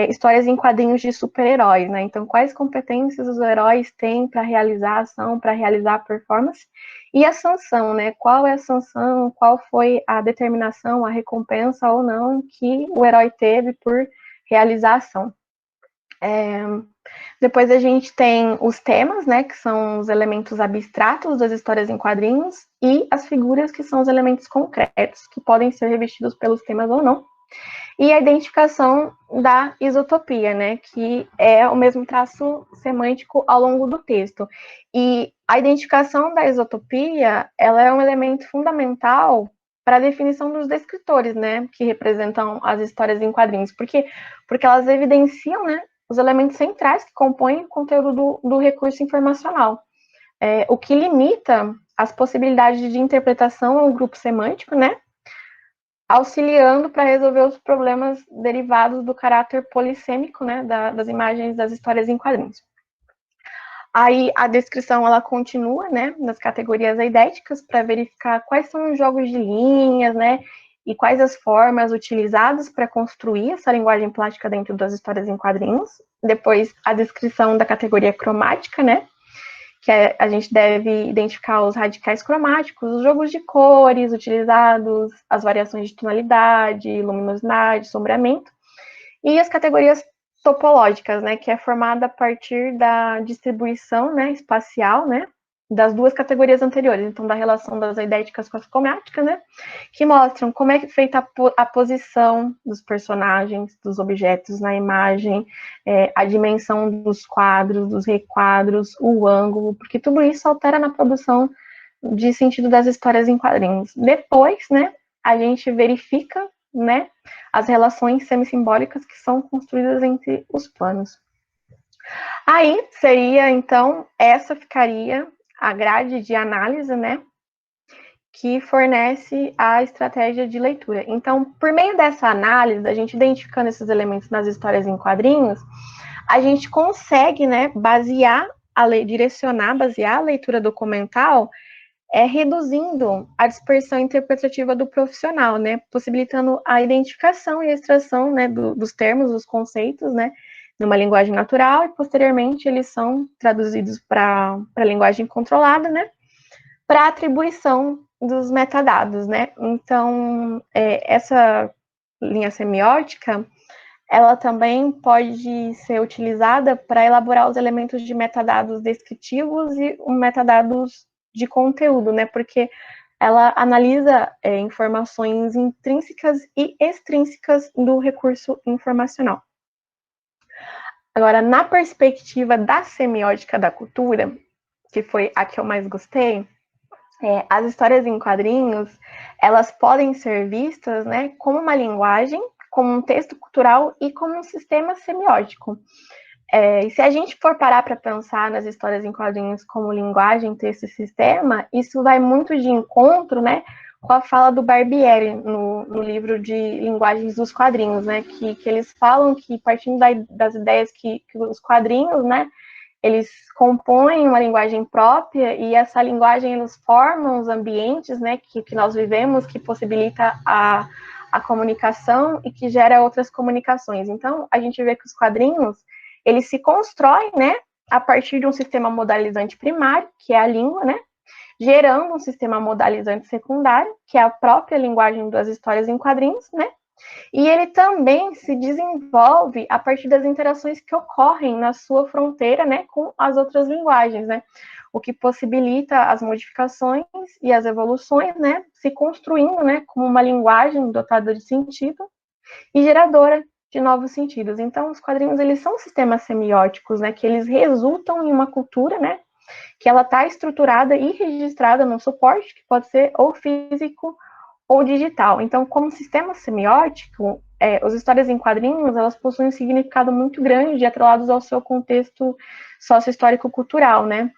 histórias em quadrinhos de super-heróis, né? Então, quais competências os heróis têm para realizar a ação, para realizar a performance? E a sanção, né? Qual é a sanção, qual foi a determinação, a recompensa ou não que o herói teve por realizar a ação? Depois a gente tem os temas, né, que são os elementos abstratos das histórias em quadrinhos, e as figuras, que são os elementos concretos, que podem ser revestidos pelos temas ou não. E a identificação da isotopia, né, que é o mesmo traço semântico ao longo do texto. E a identificação da isotopia, ela é um elemento fundamental para a definição dos descritores, né, que representam as histórias em quadrinhos. Por quê? Porque elas evidenciam, né, os elementos centrais que compõem o conteúdo do recurso informacional, o que limita as possibilidades de interpretação ao grupo semântico, né, auxiliando para resolver os problemas derivados do caráter polissêmico, né, das imagens das histórias em quadrinhos. Aí a descrição ela continua, né, nas categorias eidéticas para verificar quais são os jogos de linhas, né, e quais as formas utilizadas para construir essa linguagem plástica dentro das histórias em quadrinhos. Depois, a descrição da categoria cromática, né, que a gente deve identificar os radicais cromáticos, os jogos de cores utilizados, as variações de tonalidade, luminosidade, sombreamento, e as categorias topológicas, né, que é formada a partir da distribuição, né, espacial, né, das 2 categorias anteriores, então da relação das eidéticas com as cromáticas, né, que mostram como é feita a posição dos personagens, dos objetos na imagem, a dimensão dos quadros, dos requadros, o ângulo, porque tudo isso altera na produção de sentido das histórias em quadrinhos. Depois, né, a gente verifica, né, as relações semissimbólicas que são construídas entre os planos. Aí seria, então, essa ficaria a grade de análise, né, que fornece a estratégia de leitura. Então, por meio dessa análise, a gente identificando esses elementos nas histórias em quadrinhos, a gente consegue, né, basear a leitura documental, reduzindo a dispersão interpretativa do profissional, né, possibilitando a identificação e extração, né, dos termos, dos conceitos, né, numa linguagem natural, e posteriormente eles são traduzidos para a linguagem controlada, né, para atribuição dos metadados, né. Então, essa linha semiótica, ela também pode ser utilizada para elaborar os elementos de metadados descritivos e metadados de conteúdo, né, porque ela analisa informações intrínsecas e extrínsecas do recurso informacional. Agora, na perspectiva da semiótica da cultura, que foi a que eu mais gostei, as histórias em quadrinhos, elas podem ser vistas, né, como uma linguagem, como um texto cultural e como um sistema semiótico. E se a gente for parar para pensar nas histórias em quadrinhos como linguagem, texto e sistema, isso vai muito de encontro, né, com a fala do Barbieri no livro de Linguagens dos Quadrinhos, né, que eles falam que, partindo das ideias que os quadrinhos, né, eles compõem uma linguagem própria, e essa linguagem, eles formam os ambientes, né, que nós vivemos, que possibilita a comunicação e que gera outras comunicações. Então, a gente vê que os quadrinhos, eles se constroem, né, a partir de um sistema modalizante primário, que é a língua, né, gerando um sistema modalizante secundário, que é a própria linguagem das histórias em quadrinhos, né, E ele também se desenvolve a partir das interações que ocorrem na sua fronteira, né, com as outras linguagens, né, o que possibilita as modificações e as evoluções, né, se construindo, né, como uma linguagem dotada de sentido e geradora de novos sentidos. Então, os quadrinhos, eles são sistemas semióticos, né, que eles resultam em uma cultura, né, que ela está estruturada e registrada num suporte, que pode ser ou físico ou digital. Então, como sistema semiótico, as histórias em quadrinhos, elas possuem um significado muito grande, atrelados ao seu contexto sócio-histórico-cultural, né?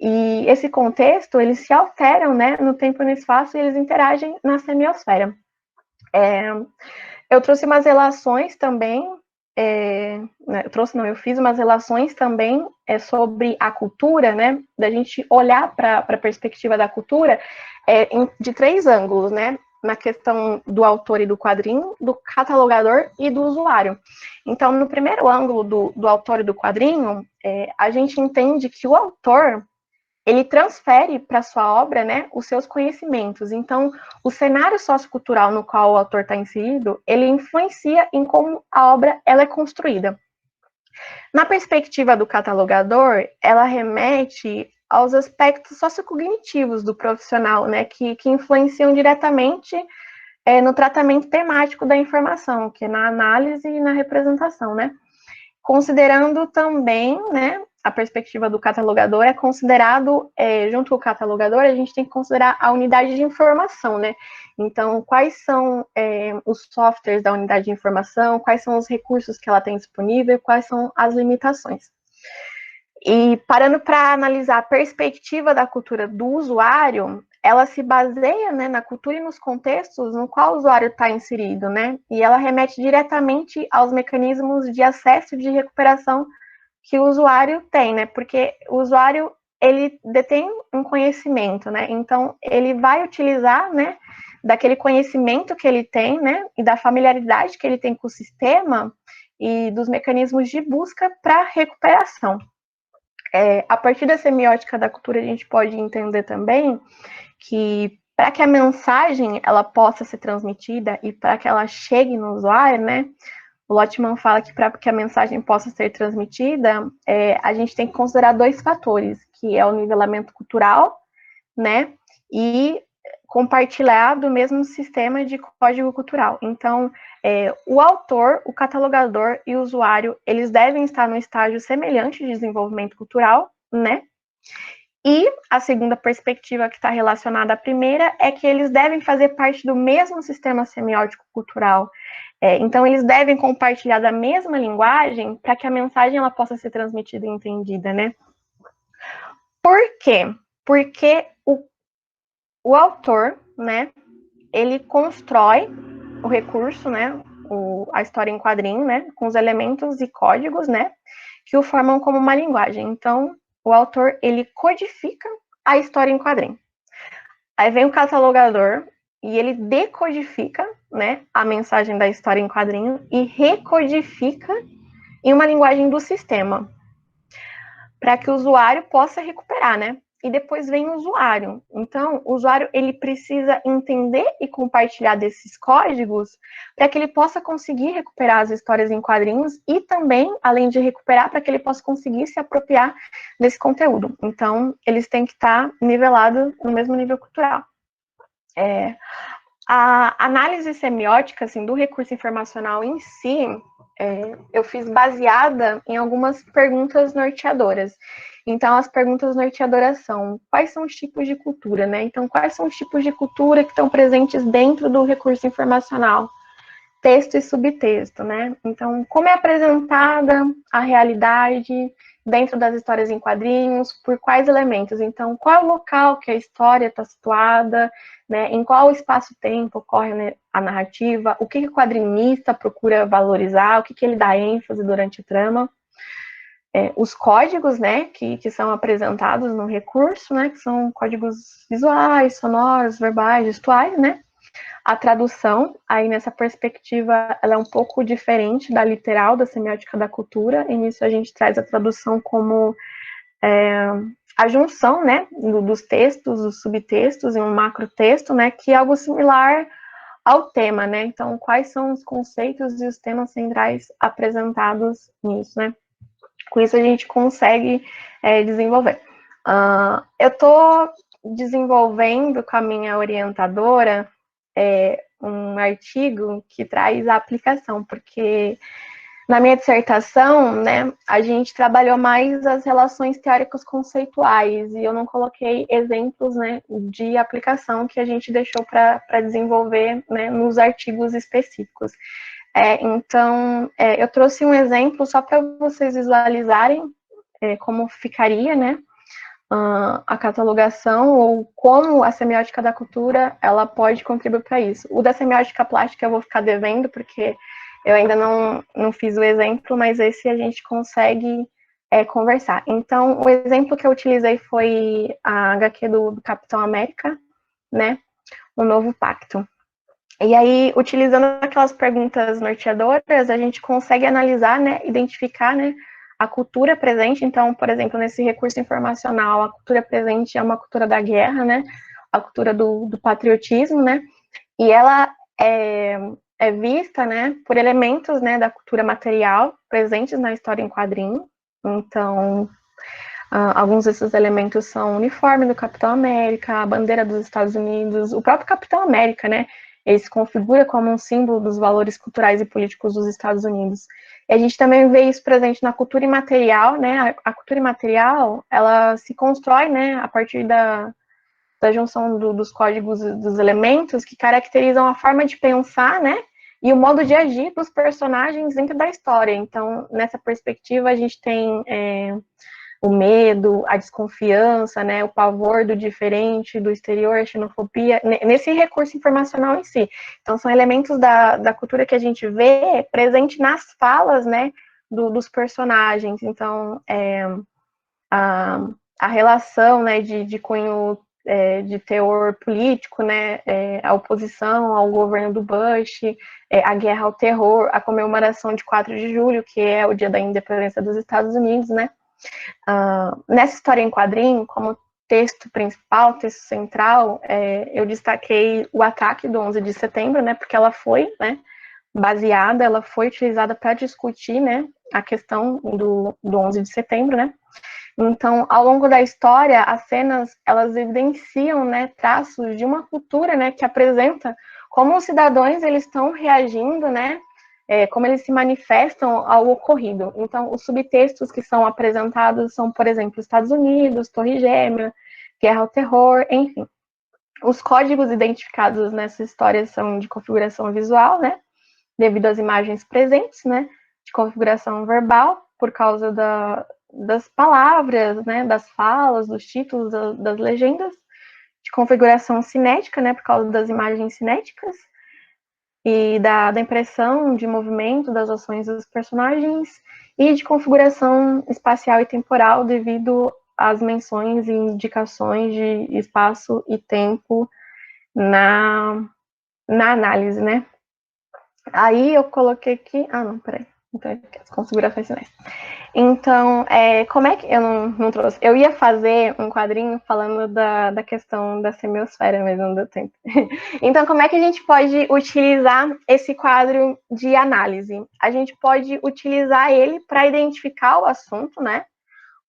E esse contexto, eles se alteram, né, no tempo e no espaço, e eles interagem na semiosfera. Eu trouxe umas relações também, eu fiz umas relações também sobre a cultura, né, da gente olhar para a perspectiva da cultura de 3 ângulos, né, na questão do autor e do quadrinho, do catalogador e do usuário. Então, no primeiro ângulo do autor e do quadrinho, a gente entende que o autor, ele transfere para sua obra, né, os seus conhecimentos. Então, o cenário sociocultural no qual o autor está inserido, ele influencia em como a obra ela é construída. Na perspectiva do catalogador, ela remete aos aspectos sociocognitivos do profissional, né, que influenciam diretamente no tratamento temático da informação, que é na análise e na representação, né. Considerando também, né, a perspectiva do catalogador é considerado, junto com o catalogador, a gente tem que considerar a unidade de informação, né? Então, quais são os softwares da unidade de informação, quais são os recursos que ela tem disponível, quais são as limitações. E parando para analisar a perspectiva da cultura do usuário, ela se baseia, né, na cultura e nos contextos no qual o usuário está inserido, né? E ela remete diretamente aos mecanismos de acesso e de recuperação que o usuário tem, né? Porque o usuário, ele detém um conhecimento, né? Então, ele vai utilizar, né, daquele conhecimento que ele tem, né, e da familiaridade que ele tem com o sistema e dos mecanismos de busca para recuperação. A partir da semiótica da cultura, a gente pode entender também que para que a mensagem ela possa ser transmitida e para que ela chegue no usuário, né, o Lotman fala que para que a mensagem possa ser transmitida, a gente tem que considerar 2 fatores, que é o nivelamento cultural, né, e compartilhar do mesmo sistema de código cultural. Então, o autor, o catalogador e o usuário, eles devem estar no estágio semelhante de desenvolvimento cultural, né, e a segunda perspectiva que está relacionada à primeira é que eles devem fazer parte do mesmo sistema semiótico cultural. Então, eles devem compartilhar da mesma linguagem para que a mensagem ela possa ser transmitida e entendida, né? Por quê? Porque o autor, né, ele constrói o recurso, né, a história em quadrinho, né, com os elementos e códigos, né, que o formam como uma linguagem. Então, o autor, ele codifica a história em quadrinho. Aí vem o catalogador e ele decodifica, né, a mensagem da história em quadrinho e recodifica em uma linguagem do sistema, para que o usuário possa recuperar, né? E depois vem o usuário. Então, o usuário, ele precisa entender e compartilhar desses códigos para que ele possa conseguir recuperar as histórias em quadrinhos e também, além de recuperar, para que ele possa conseguir se apropriar desse conteúdo. Então, eles têm que estar nivelados no mesmo nível cultural. A análise semiótica, assim, do recurso informacional em si, eu fiz baseada em algumas perguntas norteadoras. Então, as perguntas norteadoras são: quais são os tipos de cultura, né? Então, quais são os tipos de cultura que estão presentes dentro do recurso informacional? Texto e subtexto, né? Então, como é apresentada a realidade dentro das histórias em quadrinhos, por quais elementos? Então, qual é o local que a história está situada, né? Em qual espaço-tempo ocorre, né, a narrativa? O que o quadrinista procura valorizar? O que ele dá ênfase durante a trama? Os códigos, né, que são apresentados no recurso, né, que são códigos visuais, sonoros, verbais, gestuais, né? A tradução, aí nessa perspectiva, ela é um pouco diferente da literal, da semiótica da cultura, e nisso a gente traz a tradução como a junção, né, dos textos, dos subtextos em um macrotexto, né, que é algo similar ao tema, né? Então, quais são os conceitos e os temas centrais apresentados nisso, né? Com isso, a gente consegue desenvolver. Eu estou desenvolvendo com a minha orientadora um artigo que traz a aplicação, porque na minha dissertação, né, a gente trabalhou mais as relações teóricas conceituais e eu não coloquei exemplos, né, de aplicação que a gente deixou para desenvolver, né, nos artigos específicos. Então, eu trouxe um exemplo só para vocês visualizarem como ficaria, né, a catalogação ou como a semiótica da cultura ela pode contribuir para isso. O da semiótica plástica eu vou ficar devendo, porque eu ainda não fiz o exemplo, mas esse a gente consegue conversar. Então, o exemplo que eu utilizei foi a HQ do Capitão América, né, O Novo Pacto. E aí, utilizando aquelas perguntas norteadoras, a gente consegue analisar, né, identificar, né, a cultura presente. Então, por exemplo, nesse recurso informacional, a cultura presente é uma cultura da guerra, né, a cultura do patriotismo, né, e ela é vista, né, por elementos, né, da cultura material presentes na história em quadrinho. Então, alguns desses elementos são o uniforme do Capitão América, a bandeira dos Estados Unidos, o próprio Capitão América, né, ele se configura como um símbolo dos valores culturais e políticos dos Estados Unidos. E a gente também vê isso presente na cultura imaterial, né, a cultura imaterial, ela se constrói, né, a partir da junção dos códigos dos elementos que caracterizam a forma de pensar, né, e o modo de agir dos personagens dentro da história. Então, nessa perspectiva, a gente tem o medo, a desconfiança, né, o pavor do diferente, do exterior, a xenofobia, nesse recurso informacional em si. Então, são elementos da cultura que a gente vê presente nas falas, né, dos personagens. Então, a relação, né, de cunho de teor político, né, a oposição ao governo do Bush, a guerra ao terror, a comemoração de 4 de julho, que é o dia da independência dos Estados Unidos, né. Nessa história em quadrinho, como texto principal, texto central, eu destaquei o ataque do 11 de setembro, né, porque ela foi, né, baseada, ela foi utilizada para discutir, né, a questão do 11 de setembro, né. Então, ao longo da história, as cenas, elas evidenciam, né, traços de uma cultura, né, que apresenta como os cidadãos, eles estão reagindo, né, como eles se manifestam ao ocorrido. Então, os subtextos que são apresentados são, por exemplo, Estados Unidos, Torre Gêmea, guerra ao terror, enfim. Os códigos identificados nessa história são de configuração visual, né, devido às imagens presentes, né, de configuração verbal, por causa das palavras, né, das falas, dos títulos, das legendas, de configuração cinética, né, por causa das imagens cinéticas, e da impressão de movimento das ações dos personagens, e de configuração espacial e temporal devido às menções e indicações de espaço e tempo na análise, né. Aí eu coloquei aqui, não, peraí, então, as configurações finais. Então, como é que eu não trouxe? Eu ia fazer um quadrinho falando da questão da semiosfera, mas não deu tempo. Então, como é que a gente pode utilizar esse quadro de análise? A gente pode utilizar ele para identificar o assunto, né?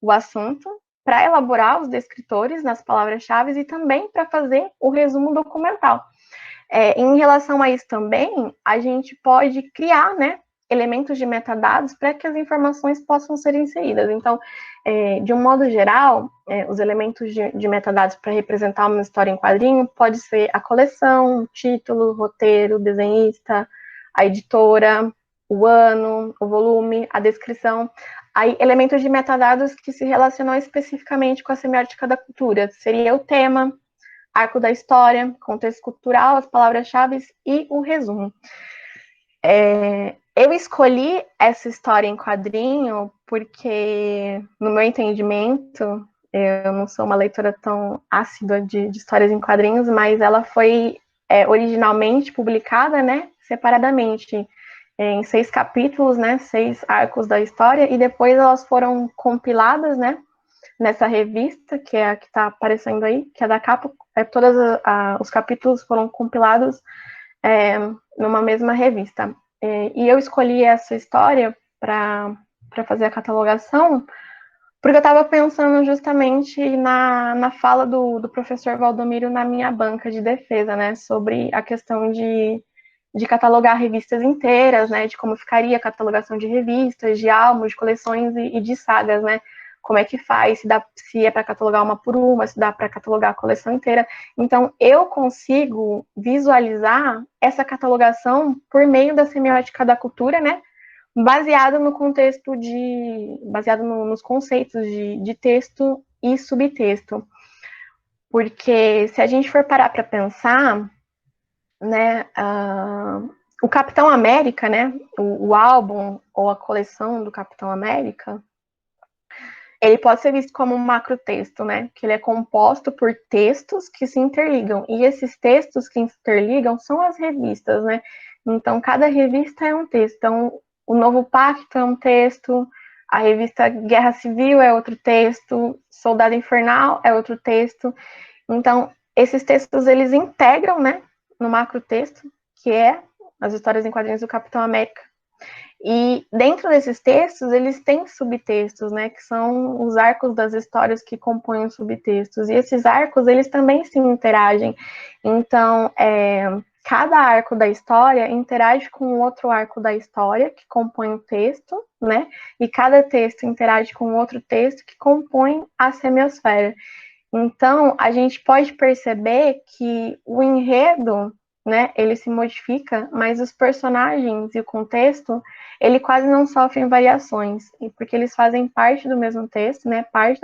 O assunto, para elaborar os descritores nas palavras-chave e também para fazer o resumo documental. Em relação a isso também, a gente pode criar, né, elementos de metadados para que as informações possam ser inseridas. Então, de um modo geral, os elementos de metadados para representar uma história em quadrinho pode ser a coleção, o título, o roteiro, o desenhista, a editora, o ano, o volume, a descrição. Aí, elementos de metadados que se relacionam especificamente com a semiótica da cultura. Seria o tema, arco da história, contexto cultural, as palavras-chave e o resumo. Eu escolhi essa história em quadrinho porque, no meu entendimento, eu não sou uma leitora tão ácida de histórias em quadrinhos, mas ela foi originalmente publicada, né, separadamente, em 6 capítulos, né, 6 arcos da história, e depois elas foram compiladas, né, nessa revista, que é a que está aparecendo aí, que é da capa, todos os capítulos foram compilados numa mesma revista. E eu escolhi essa história para fazer a catalogação, porque eu estava pensando justamente na fala do professor Valdomiro na minha banca de defesa, né, sobre a questão de catalogar revistas inteiras, né, de como ficaria a catalogação de revistas, de álbuns, de coleções e de sagas, né, como é que faz, se é para catalogar uma por uma, se dá para catalogar a coleção inteira. Então, eu consigo visualizar essa catalogação por meio da semiótica da cultura, né, baseado no contexto baseado nos conceitos de texto e subtexto. Porque se a gente for parar para pensar, né, o Capitão América, né, o álbum ou a coleção do Capitão América, ele pode ser visto como um macrotexto, né, que ele é composto por textos que se interligam, e esses textos que se interligam são as revistas, né, então cada revista é um texto. Então, o Novo Pacto é um texto, a revista Guerra Civil é outro texto, Soldado Infernal é outro texto. Então, esses textos, eles integram, né, no macrotexto, que é as histórias em quadrinhos do Capitão América. E dentro desses textos, eles têm subtextos, né, que são os arcos das histórias que compõem os subtextos. E esses arcos, eles também se interagem. Então, cada arco da história interage com outro arco da história que compõe o texto, né, e cada texto interage com outro texto que compõe a semiosfera. Então, a gente pode perceber que o enredo, né, ele se modifica, mas os personagens e o contexto, ele quase não sofrem variações, porque eles fazem parte do mesmo texto, né, parte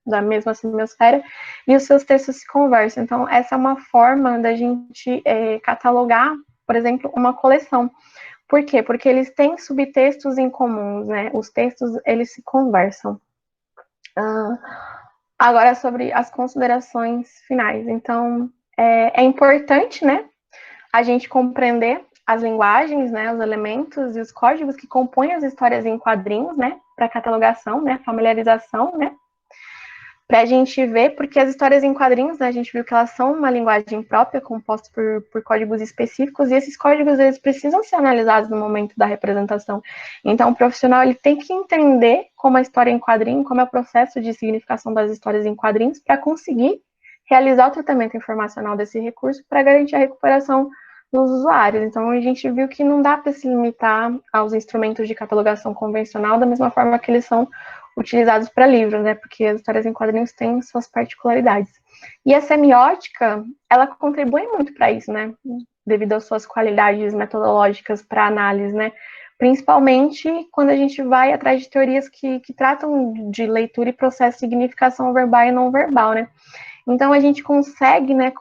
da mesma semiosfera, e os seus textos se conversam. Então, essa é uma forma da gente catalogar, por exemplo, uma coleção. Por quê? Porque eles têm subtextos em comuns, né, os textos, eles se conversam. Agora, sobre as considerações finais. Então, é importante, né, a gente compreender as linguagens, né, os elementos e os códigos que compõem as histórias em quadrinhos, né, para catalogação, né, familiarização, né, para a gente ver, porque as histórias em quadrinhos, né, a gente viu que elas são uma linguagem própria, composta por códigos específicos, e esses códigos, eles precisam ser analisados no momento da representação. Então, o profissional, ele tem que entender como a história em quadrinho, como é o processo de significação das histórias em quadrinhos, para conseguir realizar o tratamento informacional desse recurso para garantir a recuperação dos usuários. Então, a gente viu que não dá para se limitar aos instrumentos de catalogação convencional da mesma forma que eles são utilizados para livros, né? Porque as histórias em quadrinhos têm suas particularidades. E a semiótica, ela contribui muito para isso, né? Devido às suas qualidades metodológicas para análise, né? Principalmente quando a gente vai atrás de teorias que tratam de leitura e processo de significação verbal e não verbal, né? Então, a gente consegue, né,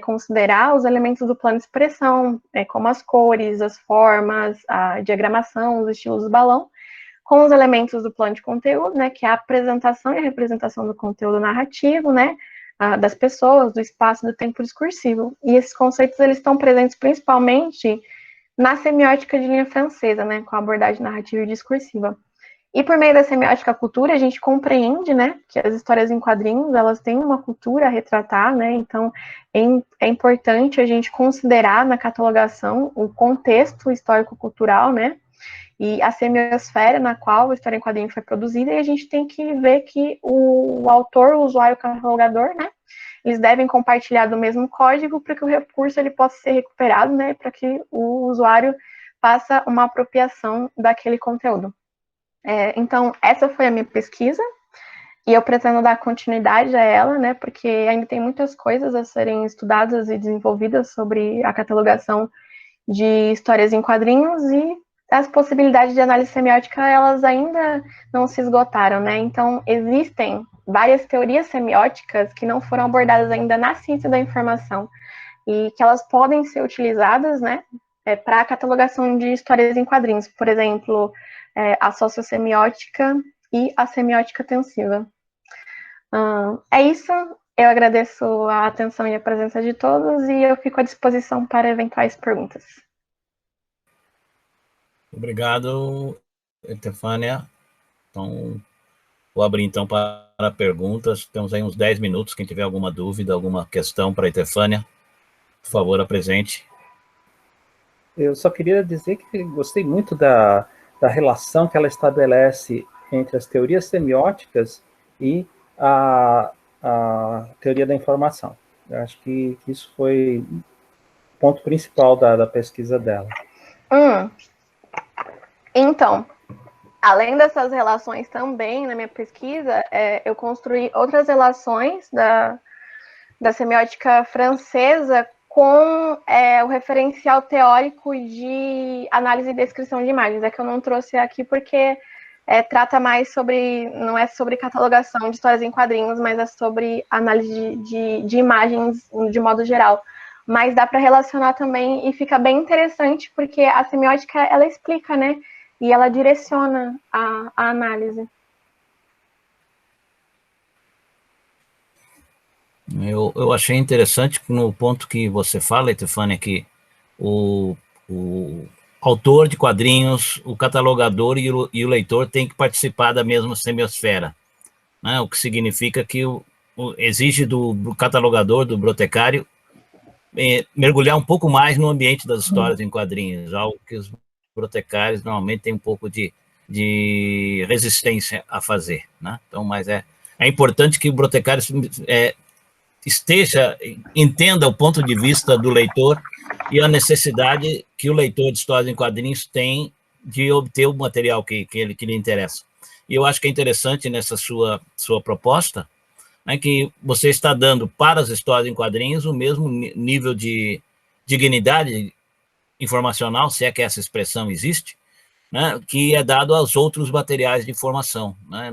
considerar os elementos do plano de expressão, como as cores, as formas, a diagramação, os estilos do balão, com os elementos do plano de conteúdo, né, que é a apresentação e a representação do conteúdo narrativo, né, das pessoas, do espaço, do tempo discursivo. E esses conceitos, eles estão presentes principalmente na semiótica de linha francesa, né, com a abordagem narrativa e discursiva. E por meio da semiótica cultura, a gente compreende, né, que as histórias em quadrinhos, elas têm uma cultura a retratar, né, então é importante a gente considerar na catalogação o contexto histórico-cultural, né, e a semiosfera na qual a história em quadrinho foi produzida, e a gente tem que ver que o autor, o usuário, o catalogador, né, eles devem compartilhar do mesmo código para que o recurso ele possa ser recuperado, né, para que o usuário faça uma apropriação daquele conteúdo. Então, essa foi a minha pesquisa, e eu pretendo dar continuidade a ela, né, porque ainda tem muitas coisas a serem estudadas e desenvolvidas sobre a catalogação de histórias em quadrinhos, e as possibilidades de análise semiótica, elas ainda não se esgotaram, né, então existem várias teorias semióticas que não foram abordadas ainda na ciência da informação, e que elas podem ser utilizadas, né, para a catalogação de histórias em quadrinhos, por exemplo, a sociossemiótica e a semiótica tensiva. É isso, eu agradeço a atenção e a presença de todos, e eu fico à disposição para eventuais perguntas. Obrigado, Estefânia. Então, vou abrir então para perguntas. Temos aí uns 10 minutos, quem tiver alguma dúvida, alguma questão para a Estefânia, por favor, apresente. Eu só queria dizer que gostei muito da relação que ela estabelece entre as teorias semióticas e a teoria da informação. Eu acho que isso foi o ponto principal da pesquisa dela. Então, além dessas relações também, na minha pesquisa, eu construí outras relações da semiótica francesa com o referencial teórico de análise e descrição de imagens. É que eu não trouxe aqui porque trata mais sobre, não é sobre catalogação de histórias em quadrinhos, mas é sobre análise de imagens de modo geral. Mas dá para relacionar também e fica bem interessante porque a semiótica, ela explica, né? E ela direciona a análise. Eu achei interessante no ponto que você fala, Etefânia, que o autor de quadrinhos, o catalogador e o leitor têm que participar da mesma semiosfera, né? O que significa que exige do catalogador, do bibliotecário, mergulhar um pouco mais no ambiente das histórias em quadrinhos, algo que os bibliotecários normalmente têm um pouco de resistência a fazer, né? Então, mas é importante que o bibliotecário entenda o ponto de vista do leitor e a necessidade que o leitor de histórias em quadrinhos tem de obter o material que lhe interessa. E eu acho que é interessante nessa sua proposta, né, que você está dando para as histórias em quadrinhos o mesmo nível de dignidade informacional, se é que essa expressão existe, né, que é dado aos outros materiais de informação, né,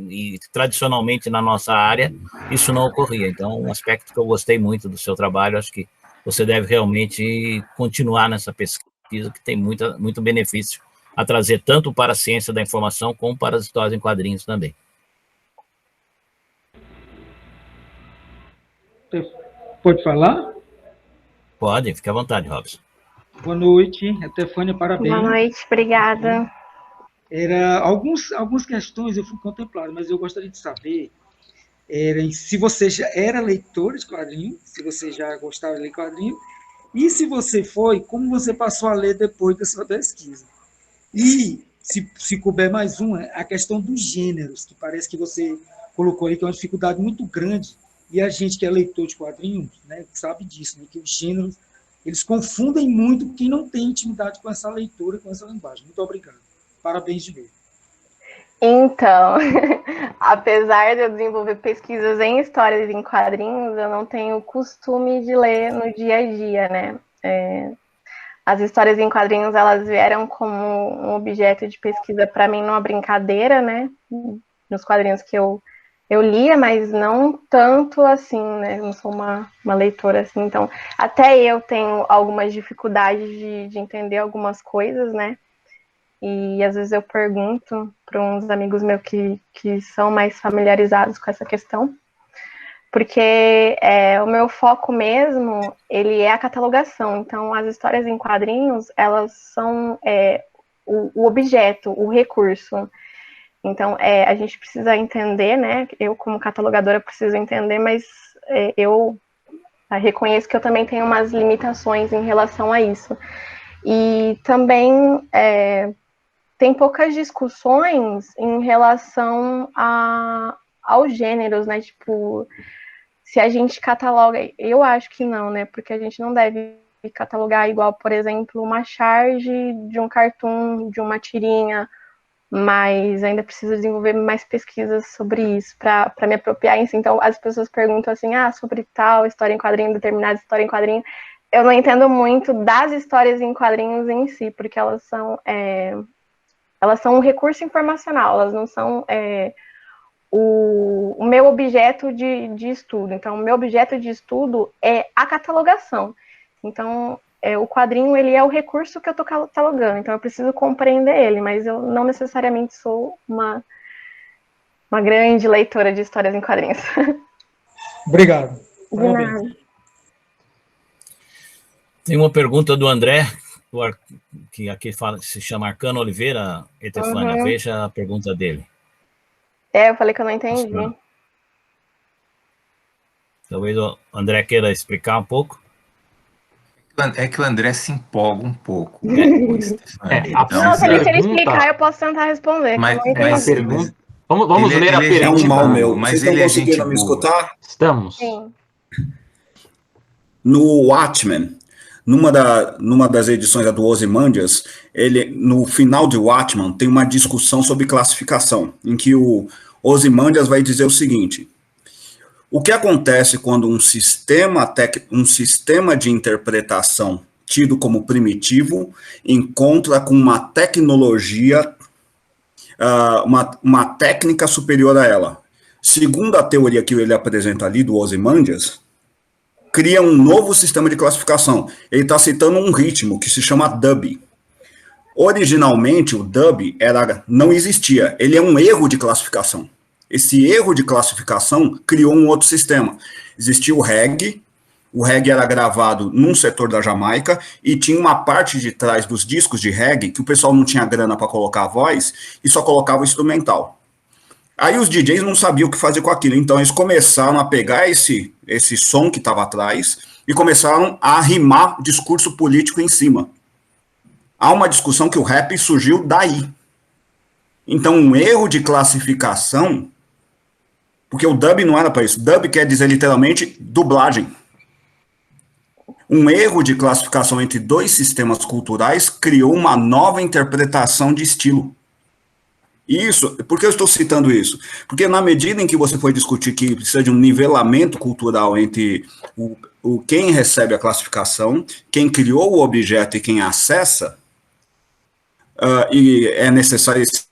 e tradicionalmente na nossa área isso não ocorria. Então, um aspecto que eu gostei muito do seu trabalho, acho que você deve realmente continuar nessa pesquisa, que tem muito benefício a trazer tanto para a ciência da informação como para as histórias em quadrinhos também. Pode falar? Pode, fique à vontade, Robson. Boa noite, Etefânia, parabéns. Boa noite, obrigada. Algumas questões eu fui contemplado, mas eu gostaria de saber se você já era leitor de quadrinhos, se você já gostava de ler quadrinhos, e se você foi, como você passou a ler depois da sua pesquisa. E, se couber mais uma, a questão dos gêneros, que parece que você colocou aí, que é uma dificuldade muito grande, e a gente que é leitor de quadrinhos, né, sabe disso, né, que os gêneros, eles confundem muito quem não tem intimidade com essa leitura, com essa linguagem. Muito obrigado. Parabéns de novo. Então, apesar de eu desenvolver pesquisas em histórias em quadrinhos, eu não tenho costume de ler no dia a dia, né? As histórias em quadrinhos, elas vieram como um objeto de pesquisa para mim numa brincadeira, né? Nos quadrinhos que eu lia, mas não tanto assim, né? Eu não sou uma leitora assim, então até eu tenho algumas dificuldades de entender algumas coisas, né? E às vezes eu pergunto para uns amigos meus que são mais familiarizados com essa questão, porque o meu foco mesmo, ele é a catalogação. Então, as histórias em quadrinhos, elas são o objeto, o recurso. Então, a gente precisa entender, né? Eu, como catalogadora, preciso entender, mas eu reconheço que eu também tenho umas limitações em relação a isso. E também tem poucas discussões em relação aos gêneros, né? Tipo, se a gente cataloga, eu acho que não, né? Porque a gente não deve catalogar igual, por exemplo, uma charge de um cartoon, de uma tirinha, mas ainda preciso desenvolver mais pesquisas sobre isso para me apropriar isso. Então, as pessoas perguntam assim, sobre tal história em quadrinho, determinada história em quadrinho. Eu não entendo muito das histórias em quadrinhos em si, porque elas são um recurso informacional, elas não são o meu objeto de estudo. Então, o meu objeto de estudo é a catalogação. Então, o quadrinho, ele é o recurso que eu estou catalogando. Então, eu preciso compreender ele, mas eu não necessariamente sou uma grande leitora de histórias em quadrinhos. Obrigado. De nada. Tem uma pergunta do André, que aqui se chama Arcano Oliveira, Etefânia. Uhum. Veja a pergunta dele. Eu falei que eu não entendi. Talvez o André queira explicar um pouco. É que o André se empolga um pouco. Não, se ele explicar, eu posso tentar responder. Vamos ler a pergunta. É um mal meu. Mas Vocês estão ele conseguindo me escutar? Estamos. Sim. No Watchmen, numa das edições do Ozymandias, no final de Watchmen, tem uma discussão sobre classificação, em que o Ozymandias vai dizer o seguinte: o que acontece quando um sistema de interpretação tido como primitivo encontra com uma tecnologia, uma técnica superior a ela? Segundo a teoria que ele apresenta ali, do Ozymandias, cria um novo sistema de classificação. Ele está citando um ritmo que se chama dub. Originalmente, o dub não existia. Ele é um erro de classificação. Esse erro de classificação criou um outro sistema. Existia o reggae era gravado num setor da Jamaica e tinha uma parte de trás dos discos de reggae que o pessoal não tinha grana para colocar a voz e só colocava o instrumental. Aí os DJs não sabiam o que fazer com aquilo, então eles começaram a pegar esse som que estava atrás e começaram a rimar discurso político em cima. Há uma discussão que o rap surgiu daí. Então, um erro de classificação, porque o dub não era para isso. Dub quer dizer literalmente dublagem. Um erro de classificação entre dois sistemas culturais criou uma nova interpretação de estilo. Isso, por que eu estou citando isso? Porque na medida em que você foi discutir que precisa de um nivelamento cultural entre quem recebe a classificação, quem criou o objeto e quem acessa, e é necessário esse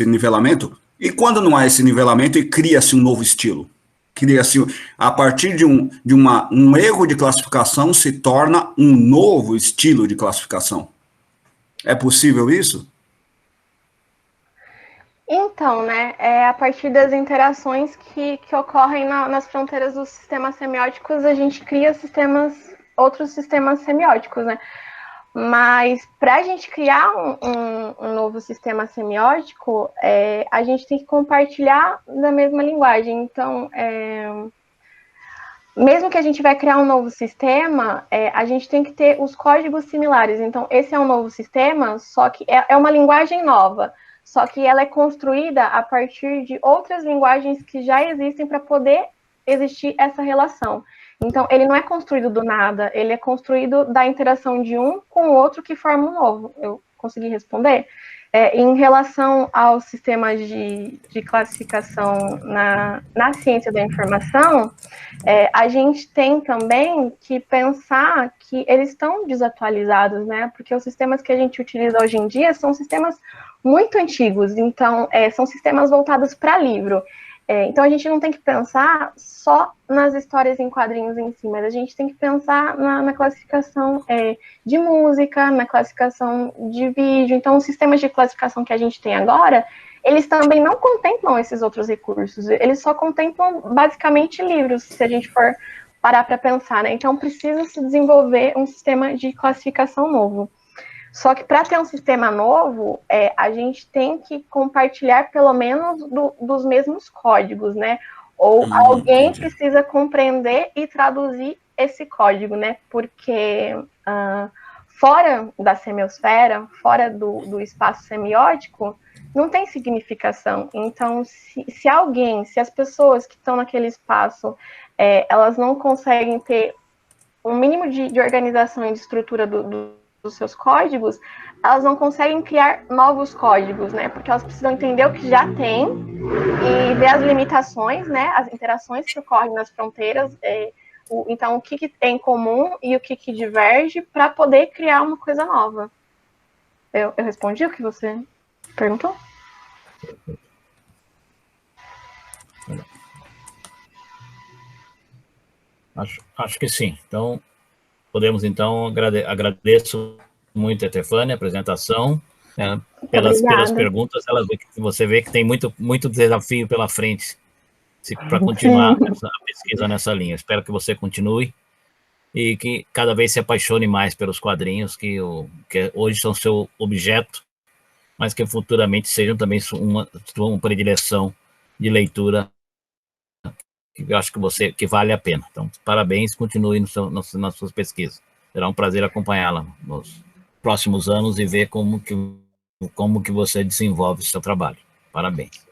nivelamento, e quando não há esse nivelamento, cria-se um novo estilo. Cria-se, a partir de um erro de classificação, se torna um novo estilo de classificação. É possível isso? Então, né, a partir das interações que ocorrem nas fronteiras dos sistemas semióticos, a gente cria outros sistemas semióticos, né? Mas para a gente criar um novo sistema semiótico, a gente tem que compartilhar da mesma linguagem. Então, mesmo que a gente vai criar um novo sistema, a gente tem que ter os códigos similares. Então, esse é um novo sistema, só que é uma linguagem nova. Só que ela é construída a partir de outras linguagens que já existem para poder existir essa relação. Então, ele não é construído do nada, ele é construído da interação de um com o outro que forma um novo. Eu consegui responder? Em relação aos sistemas de classificação na ciência da informação, a gente tem também que pensar que eles estão desatualizados, né? Porque os sistemas que a gente utiliza hoje em dia são sistemas muito antigos, então são sistemas voltados para livro. Então a gente não tem que pensar só nas histórias em quadrinhos em si, mas a gente tem que pensar na classificação de música, na classificação de vídeo. Então os sistemas de classificação que a gente tem agora, eles também não contemplam esses outros recursos, eles só contemplam basicamente livros, se a gente for parar para pensar, né? Então precisa se desenvolver um sistema de classificação novo. Só que para ter um sistema novo, a gente tem que compartilhar pelo menos dos mesmos códigos, né? Ou alguém precisa compreender e traduzir esse código, né? Porque fora da semiosfera, fora do espaço semiótico, não tem significação. Então, se as pessoas que estão naquele espaço, elas não conseguem ter um mínimo de organização e de estrutura dos seus códigos, elas não conseguem criar novos códigos, né? Porque elas precisam entender o que já tem e ver as limitações, né? As interações que ocorrem nas fronteiras, então o que tem em comum e o que diverge para poder criar uma coisa nova. Eu respondi o que você perguntou? Acho que sim. Então, podemos, então, agradeço muito a Etefânia, a apresentação, pelas perguntas, você vê que tem muito desafio pela frente para continuar a pesquisa nessa linha. Espero que você continue e que cada vez se apaixone mais pelos quadrinhos, que hoje são seu objeto, mas que futuramente sejam também uma predileção de leitura, que eu acho que vale a pena. Então, parabéns, continue nas suas pesquisas. Será um prazer acompanhá-la nos próximos anos e ver como que você desenvolve o seu trabalho. Parabéns.